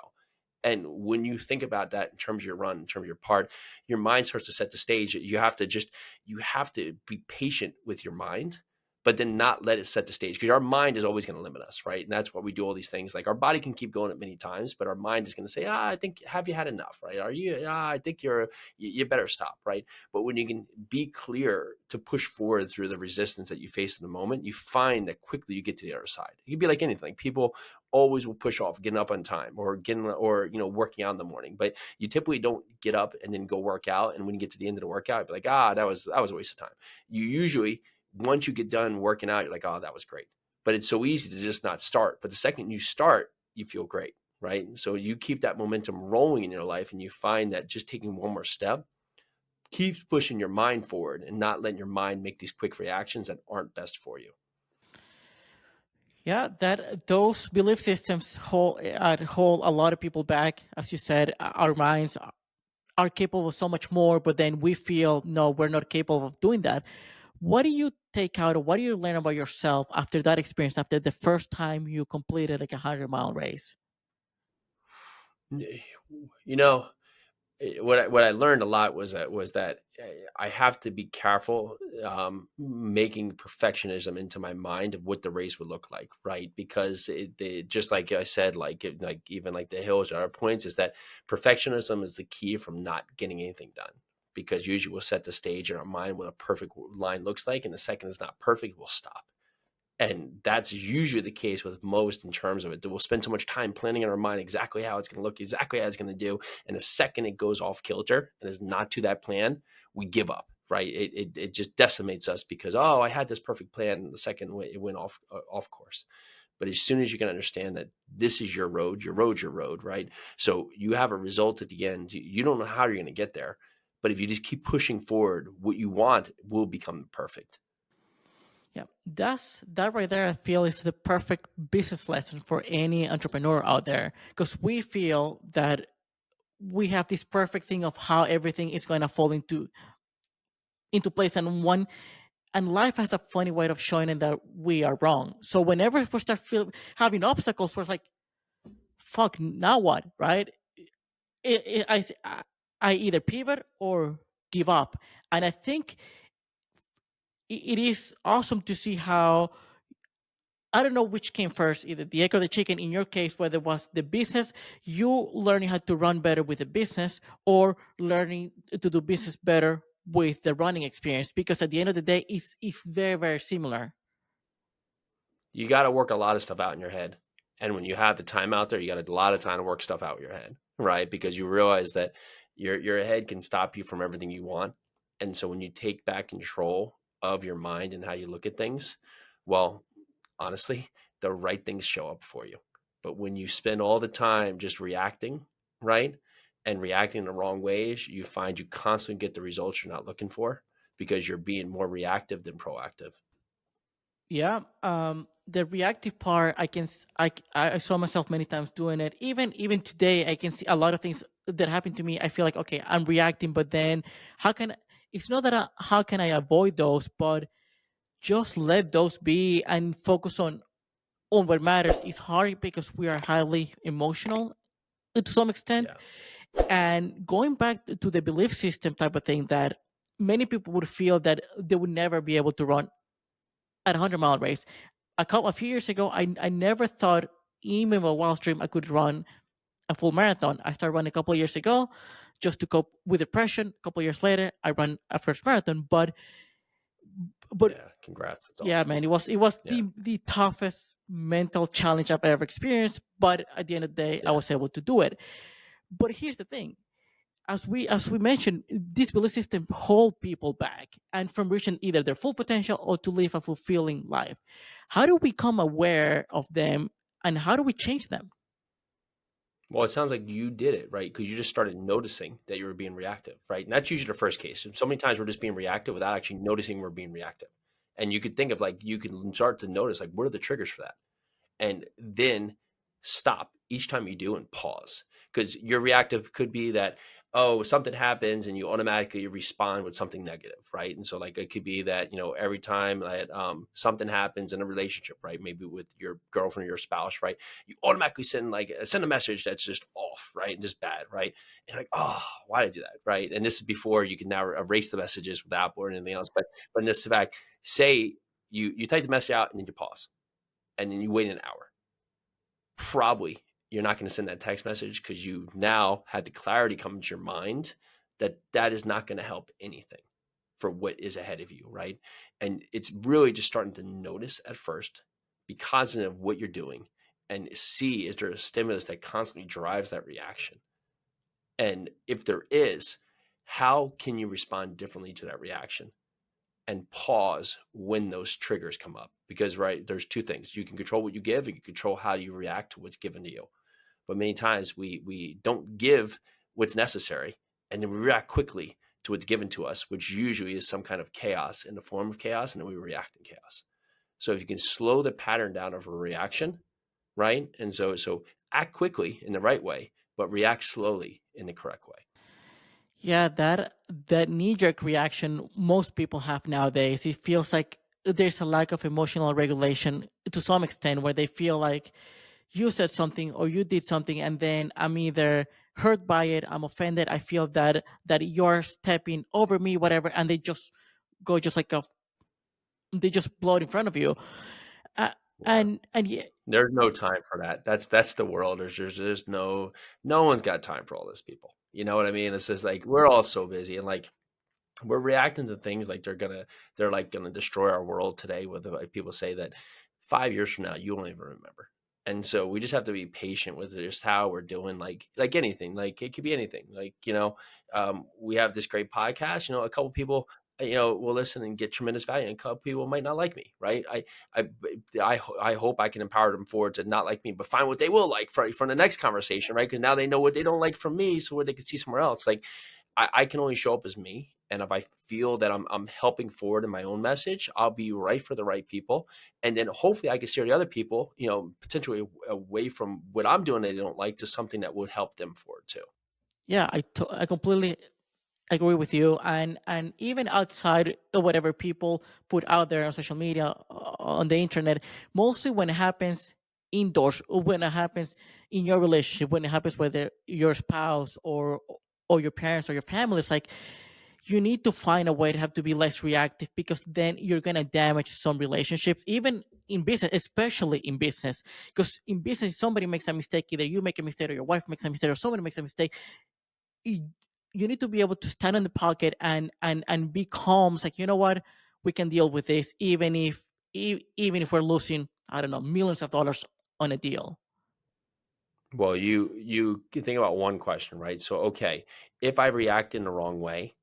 And when you think about that in terms of your run, in terms of your part, your mind starts to set the stage. You have to be patient with your mind, but then not let it set the stage because our mind is always going to limit us, right? And that's why we do all these things. Like our body can keep going at many times, but our mind is going to say, I think, have you had enough, right? I think you better stop, right? But when you can be clear to push forward through the resistance that you face in the moment, you find that quickly you get to the other side. It can be like anything. People always will push off getting up on time or working out in the morning, but you typically don't get up and then go work out. And when you get to the end of the workout, you'd be like, that was a waste of time. You usually, once you get done working out, you're like, oh, that was great. But it's so easy to just not start. But the second you start, you feel great, right? So you keep that momentum rolling in your life, and you find that just taking one more step keeps pushing your mind forward and not letting your mind make these quick reactions that aren't best for you. Yeah, that those belief systems hold a lot of people back. As you said, our minds are capable of so much more, but then we feel no, we're not capable of doing that. What do you take out, or what do you learn about yourself after that experience? After the first time you completed like 100-mile race? You know, what I learned a lot was that I have to be careful making perfectionism into my mind of what the race would look like, right? Because just like I said, like even like the hills or our points is that perfectionism is the key from not getting anything done. Because usually we'll set the stage in our mind what a perfect line looks like, and the second it's not perfect, we'll stop. And that's usually the case with most in terms of it. We'll spend so much time planning in our mind exactly how it's going to look, exactly how it's going to do. And the second it goes off kilter and is not to that plan, we give up, right? It just decimates us because, oh, I had this perfect plan. And the second it went off course. But as soon as you can understand that this is your road's your road, right? So you have a result at the end. You don't know how you're going to get there. But if you just keep pushing forward, what you want will become perfect. Yeah, that's that right there. I feel is the perfect business lesson for any entrepreneur out there, because we feel that we have this perfect thing of how everything is going to fall into place, and life has a funny way of showing it that we are wrong. So whenever we start having obstacles, we're like, "Fuck, now what?" Right? It, I either pivot or give up, and I think it is awesome to see how I don't know which came first, either the egg or the chicken. In your case, whether it was the business, you learning how to run better with the business, or learning to do business better with the running experience. Because at the end of the day, it's very very similar. You got to work a lot of stuff out in your head. And when you have the time out there, you got a lot of time to work stuff out in your head, right? Because you realize that your head can stop you from everything you want. And so when you take back control of your mind and how you look at things, well, honestly, the right things show up for you. But when you spend all the time just reacting, right? And reacting in the wrong ways, you find you constantly get the results you're not looking for because you're being more reactive than proactive. Yeah, the reactive part, I saw myself many times doing it. Even today, I can see a lot of things that happen to me. I feel like okay, I'm reacting, but then how can it's not that how can I avoid those, but just let those be and focus on what matters. Is hard because we are highly emotional to some extent. Yeah. And going back to the belief system type of thing, that many people would feel that they would never be able to run at a 100-mile race. A few years ago, I never thought, even with a wild dream, I could run a full marathon. I started running a couple of years ago just to cope with depression. A couple of years later, I ran a first marathon. But Yeah. Congrats. That's yeah, awesome. man, it was Yeah. the toughest mental challenge I've ever experienced. But at the end of the day, I Yeah. was able to do it. But here's the thing: as we mentioned, this belief system hold people back and from reaching either their full potential or to live a fulfilling life. How do we become aware of them, and how do we change them? Well, it sounds like you did it, right? Because you just started noticing that you were being reactive, right? And that's usually the first case. So many times we're just being reactive without actually noticing we're being reactive. And you could think of like, you can start to notice like, what are the triggers for that? And then stop each time you do and pause, because your reactive could be that, oh, something happens and you automatically respond with something negative, right? And so like it could be that, every time that something happens in a relationship, right, maybe with your girlfriend or your spouse, right, you automatically send a message that's just off, right, and just bad, right? And like, oh, why did I do that, right? And this is before you can now erase the messages with Apple or anything else. But in this fact, say you type the message out and then you pause and then you wait an hour. Probably you're not going to send that text message because you now had the clarity come into your mind that that is not going to help anything for what is ahead of you, right? And it's really just starting to notice at first, be cognizant of what you're doing, and see, is there a stimulus that constantly drives that reaction? And if there is, how can you respond differently to that reaction? And pause when those triggers come up, because right, there's two things: you can control what you give, and you control how you react to what's given to you. But many times we don't give what's necessary, and then we react quickly to what's given to us, which usually is some kind of chaos in the form of chaos, and then we react in chaos. So if you can slow the pattern down of a reaction, right? And so act quickly in the right way, but react slowly in the correct way. Yeah, that knee jerk reaction most people have nowadays. It feels like there's a lack of emotional regulation to some extent, where they feel like you said something or you did something, and then I'm either hurt by it, I'm offended, I feel that you're stepping over me, whatever, and they just go just like a they just blow it in front of you. Uh, Yeah. and yeah, There's no time for that. That's the world. There's no one's got time for all this, people. You know what I mean? It's just like we're all so busy, and like we're reacting to things like they're like gonna destroy our world today. With like people say that 5 years from now you won't even remember, and so we just have to be patient with just how we're doing. Like anything, like it could be anything. Like we have this great podcast. A couple people will listen and get tremendous value, and a couple people might not like me, right? I I hope I can empower them forward to not like me, but find what they will like from the next conversation, right? Because now they know what they don't like from me, so what they can see somewhere else. Like I can only show up as me. And if I feel that I'm helping forward in my own message, I'll be right for the right people. And then hopefully I can steer the other people, potentially away from what I'm doing that they don't like to something that would help them forward too. yeah, I completely agree with you. And even outside of whatever people put out there on social media, on the internet, mostly when it happens indoors, or when it happens in your relationship, when it happens with your spouse or your parents or your family, it's like you need to find a way to have to be less reactive, because then you're going to damage some relationships, even in business, especially in business. Because in business, somebody makes a mistake, either you make a mistake or your wife makes a mistake or somebody makes a mistake, you you need to be able to stand in the pocket and be calm. It's like, you know what, we can deal with this, even if we're losing, I don't know, millions of dollars on a deal. Well, you can think about one question, right? So, okay, if I react in the wrong way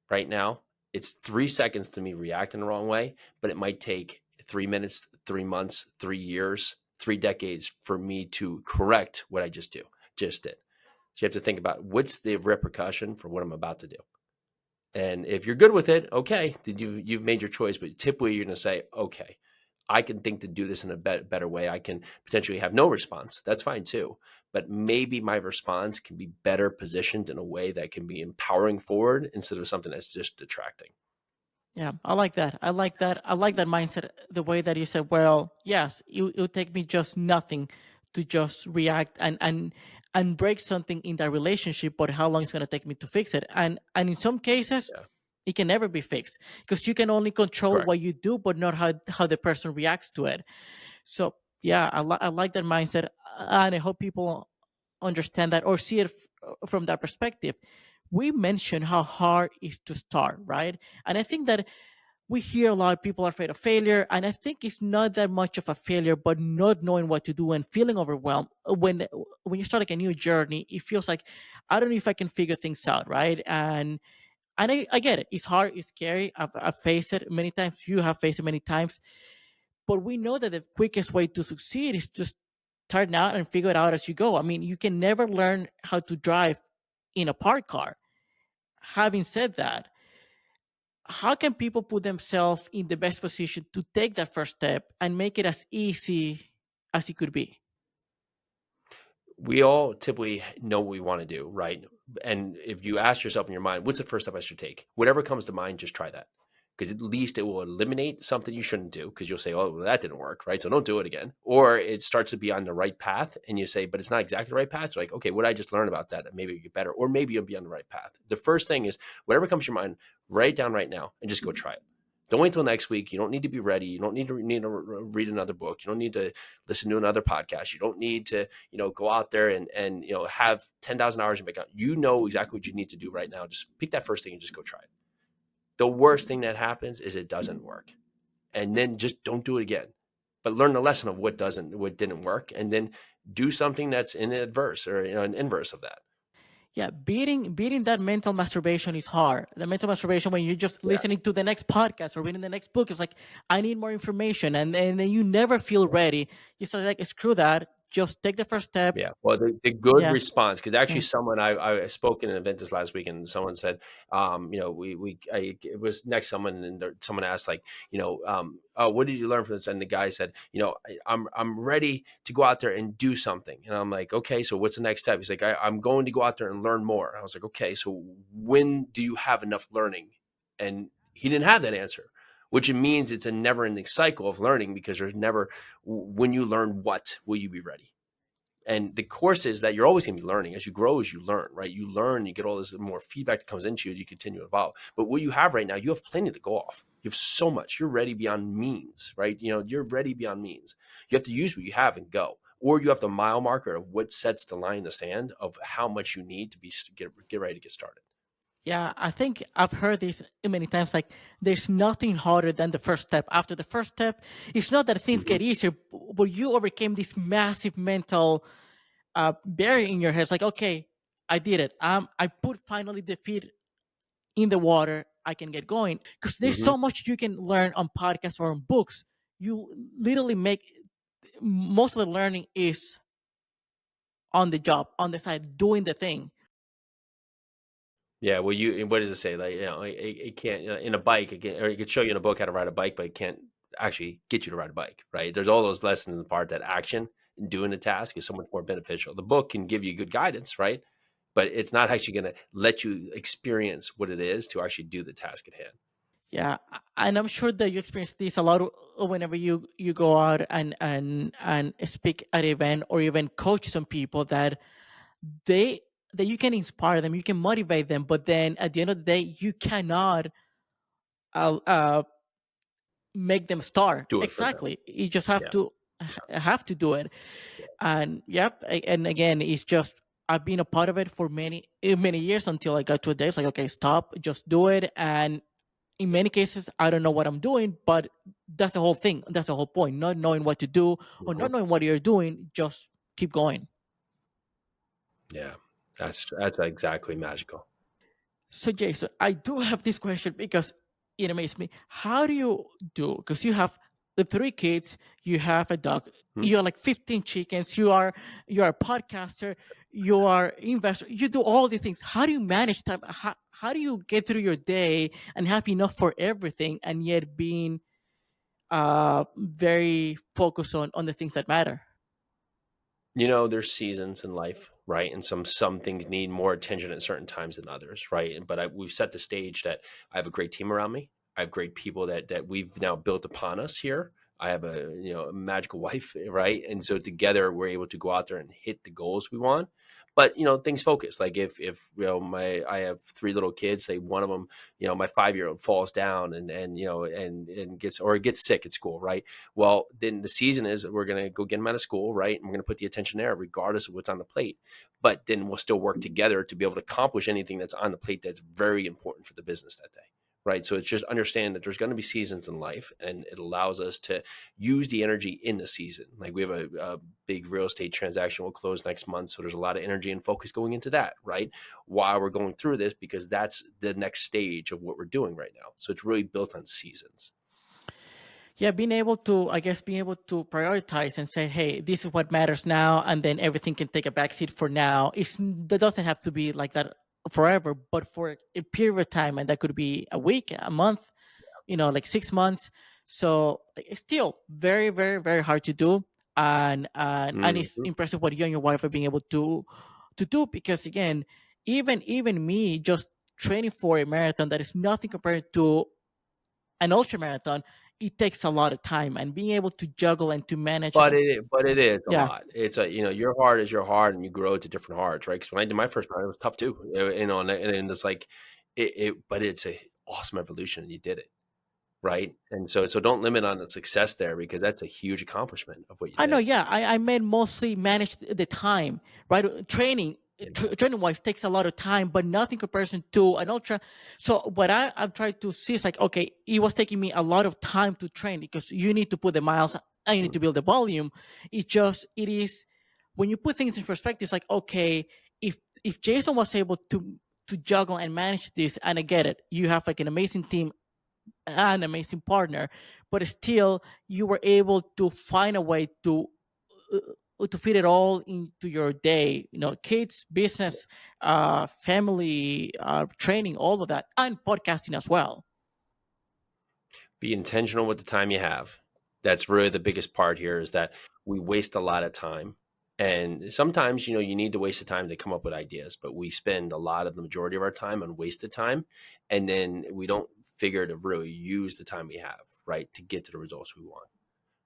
right now, it's 3 seconds to me react in the wrong way, but it might take 3 minutes, 3 months, 3 years, 3 decades for me to correct what I just did. So you have to think about what's the repercussion for what I'm about to do. And if you're good with it, okay, then you've made your choice. But typically, you're going to say, okay, I can think to do this in a better way. I can potentially have no response. That's fine too. But maybe my response can be better positioned in a way that can be empowering forward instead of something that's just detracting. Yeah, I like that. I like that. I like that mindset. The way that you said, well, yes, it would take me just nothing to just react and break something in that relationship, but how long it's going to take me to fix it? And in some cases, Yeah, it can never be fixed, because you can only control correct. what you do, but not how the person reacts to it. So yeah, I like that mindset, and I hope people understand that or see it from that perspective. We mentioned how hard it is to start, right? And I think that we hear a lot of people are afraid of failure, and I think it's not that much of a failure, but not knowing what to do and feeling overwhelmed when you start like a new journey. It feels like, I don't know if I can figure things out, right? And I get it. It's hard. It's scary. I've faced it many times. You have faced it many times. But we know that the quickest way to succeed is just start out and figure it out as you go. I mean, you can never learn how to drive in a parked car. Having said that, how can people put themselves in the best position to take that first step and make it as easy as it could be? We all typically know what we want to do, right? And if you ask yourself in your mind, what's the first step I should take? Whatever comes to mind, just try that. Because at least it will eliminate something you shouldn't do because you'll say, oh, well, that didn't work, right? So don't do it again. Or it starts to be on the right path and you say, but it's not exactly the right path. You're like, okay, what did I just learn about that? Maybe you get better. Or maybe you'll be on the right path. The first thing is whatever comes to your mind, write it down right now and just go try it. Don't wait until next week. You don't need to be ready. You don't need to read another book. You don't need to listen to another podcast. You don't need to go out there and have 10,000 hours in your account. You know exactly what you need to do right now. Just pick that first thing and just go try it. The worst thing that happens is it doesn't work. And then just don't do it again. But learn the lesson of what didn't work, and then do something that's in adverse or an inverse of that. Yeah, beating that mental masturbation is hard. The mental masturbation when you're just Yeah. listening to the next podcast or reading the next book is like, I need more information, and then you never feel ready. You start like, screw that. just take the first step. Yeah, well, the good Yeah, response, because actually yeah, someone I spoke in an event this last week, and someone said, we it was next someone, and someone asked like, "Oh, what did you learn from this?" And the guy said, I'm ready to go out there and do something." And I'm like, "Okay, so what's the next step?" He's like, I'm going to go out there and learn more. I was like, "Okay, so when do you have enough learning?" And he didn't have that answer, which it means it's a never ending cycle of learning, because there's never, when you learn, what will you be ready? And the course is that you're always going to be learning. As you grow, as you learn, right? You learn, you get all this more feedback that comes into you, you continue to evolve. But what you have right now, you have plenty to go off. You have so much. You're ready beyond means, right? You're ready beyond means. You have to use what you have and go. Or you have the mile marker of what sets the line in the sand of how much you need to get ready to get started. yeah. I think I've heard this many times. Like, there's nothing harder than the first step. After the first step, it's not that things get Hmm. easier, but you overcame this massive mental barrier in your head. It's like, okay, I did it. I put finally the feet in the water. I can get going, because there's Hmm. so much you can learn on podcasts or on books. You literally make most of the learning is on the job, on the side, doing the thing. Yeah, well, what does it say? Like, it can't, in a bike, or it could show you in a book how to ride a bike, but it can't actually get you to ride a bike, right? There's all those lessons in the part that action and doing the task is so much more beneficial. The book can give you good guidance, right? But it's not actually going to let you experience what it is to actually do the task at hand. Yeah, and I'm sure that you experience this a lot whenever you go out and speak at an event or even coach some people that they that you can inspire them, you can motivate them, but then at the end of the day, you cannot uh, uh, make them start. Do it for them. Exactly, you just have Yeah. to have to do it. Yeah. And yep, and again, it's just I've been a part of it for many years until I got to a day. It's like, okay, stop, just do it. And in many cases, I don't know what I'm doing, but that's the whole thing. That's the whole point. Not knowing what to do or not Mhm. knowing what you're doing, just keep going. Yeah. That's exactly magical. So, Jason, I do have this question because it amazes me. How do you do? Because you have the three kids, you have a dog, Mhm. you are like 15 chickens, you are a podcaster, you are investor, you do all the things. How do you manage time? How do you get through your day and have enough for everything and yet being very focused on the things that matter? There's seasons in life, right? And some things need more attention at certain times than others, right? But we've set the stage that I have a great team around me. I have great people that we've now built upon us here. I have a magical wife, right? And so together we're able to go out there and hit the goals we want. But things focus. Like if my I have three little kids. Say one of them, my 5-year-old falls down and gets sick at school, right? Well, then the season is we're going to go get them out of school, right? And we're going to put the attention there, regardless of what's on the plate. But then we'll still work together to be able to accomplish anything that's on the plate that's very important for the business that day, right? So it's just understand that there's going to be seasons in life, and it allows us to use the energy in the season. Like we have a big real estate transaction will close next month, so there's a lot of energy and focus going into that, right? While we're going through this, because that's the next stage of what we're doing right now. So it's really built on seasons. Yeah, being able to, I guess, being able to prioritize and say, hey, this is what matters now, and then everything can take a backseat for now. That doesn't have to be like that forever, but for a period of time, and that could be a week, a month, like 6 months. So it's still very, very, very hard to do, and it's Mhm. impressive what you and your wife are being able to do, because again, even me just training for a marathon, that is nothing compared to an ultra marathon. It takes a lot of time, and being able to juggle and to manage. But it is a Yeah, lot. It's your heart is your heart, and you grow to different hearts, right? Because when I did my first marathon, it was tough too, and it's like but it's a awesome evolution, and you did it, right? And so don't limit on the success there, because that's a huge accomplishment of what you I know. did. Yeah, I made mostly manage the time, right? Yeah. Training wise takes a lot of time, but nothing comparison to an ultra. So what I've tried to see is like, okay, it was taking me a lot of time to train, because you need to put the miles and you need to build the volume. It is when you put things in perspective, it's like, okay, if Jason was able to juggle and manage this, and I get it, you have like an amazing team, an amazing partner, but still you were able to find a way to to fit it all into your day, kids, business, family, training, all of that, and podcasting as well. Be intentional with the time you have. That's really the biggest part here is that we waste a lot of time. And sometimes, you need to waste the time to come up with ideas, but we spend a lot of the majority of our time on wasted time. And then we don't figure to really use the time we have, right, to get to the results we want.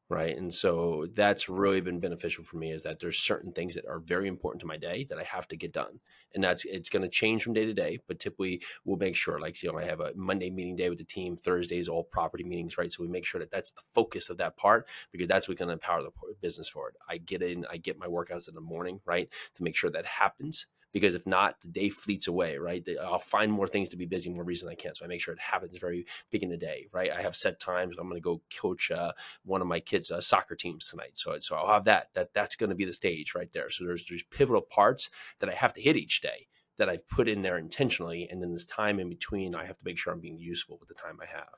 Right. And so that's really been beneficial for me is that there's certain things that are very important to my day that I have to get done. And it's going to change from day to day, but typically we'll make sure like, I have a Monday meeting day with the team, Thursdays, all property meetings. Right. So we make sure that that's the focus of that part because that's what's going to empower the business forward. I get my workouts in the morning, right, to make sure that happens. Because if not, the day fleets away, right? I'll find more things to be busy, more reason I can't. So I make sure it happens very big in the day, right? I have set times. I'm going to go coach one of my kids' soccer teams tonight. So I'll have that's going to be the stage right there. So there's pivotal parts that I have to hit each day that I've put in there intentionally, and then this time in between, I have to make sure I'm being useful with the time I have.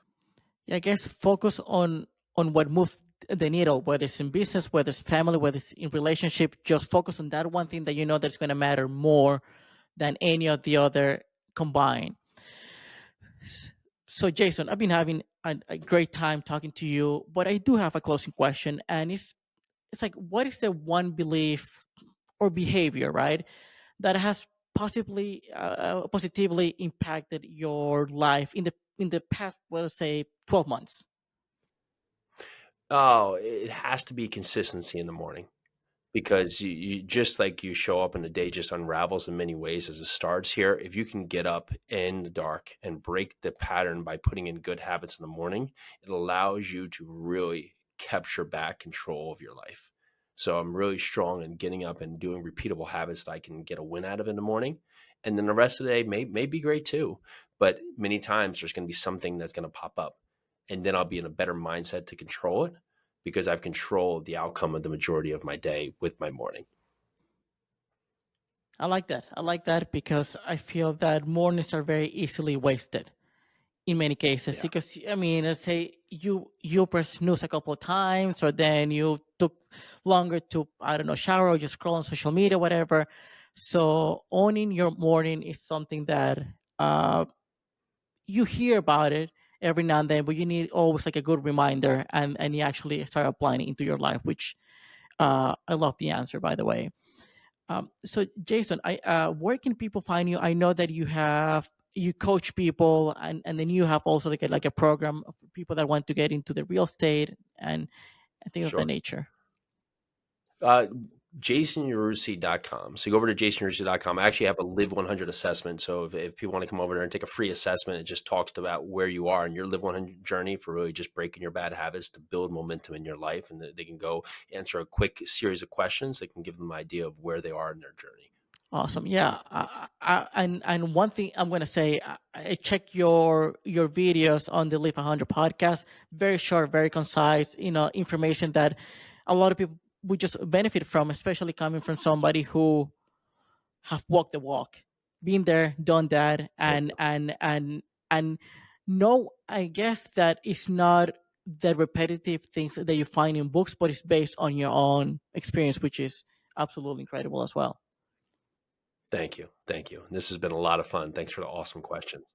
Yeah, I guess focus on what moves the needle, whether it's in business, whether it's family, whether it's in relationship. Just focus on that one thing that you know that's going to matter more than any of the other combined. So, Jason, I've been having a great time talking to you, but I do have a closing question, and it's like, what is the one belief or behavior, right, that has possibly positively impacted your life in the past, let's say, 12 months? Oh, it has to be consistency in the morning. Because you just like you show up and the day just unravels in many ways as it starts here. If you can get up in the dark and break the pattern by putting in good habits in the morning, it allows you to really capture back control of your life. So I'm really strong in getting up and doing repeatable habits that I can get a win out of in the morning. And then the rest of the day may be great too. But many times there's going to be something that's going to pop up. And then I'll be in a better mindset to control it because I've controlled the outcome of the majority of my day with my morning. I like that. I like that because I feel that mornings are very easily wasted in many cases. Yeah, Because I mean, let's say you press snooze a couple of times, or then you took longer to, I don't know, shower or just scroll on social media, whatever. So owning your morning is something that uh, you hear about it every now and then, but you need always like a good reminder, and you actually start applying it into your life. Which I love the answer, by the way. So Jason, where can people find you? I know that you coach people, and then you have also like a program for people that want to get into the real estate and things of that sure. nature. Uh, JasonYarusi.com. So you go over to JasonYarusi.com. I actually have a Live 100 assessment. So if people want to come over there and take a free assessment, it just talks about where you are in your Live 100 journey for really just breaking your bad habits to build momentum in your life. And they can go answer a quick series of questions that can give them an idea of where they are in their journey. Awesome. Yeah. And one thing I'm gonna say, I check your videos on the Live 100 podcast. Very short, very concise. Information that a lot of people would just benefit from, especially coming from somebody who have walked the walk, been there, done that, Thank and you. no, I guess that it's not the repetitive things that you find in books, but it's based on your own experience, which is absolutely incredible as well. Thank you. Thank you. This has been a lot of fun. Thanks for the awesome questions.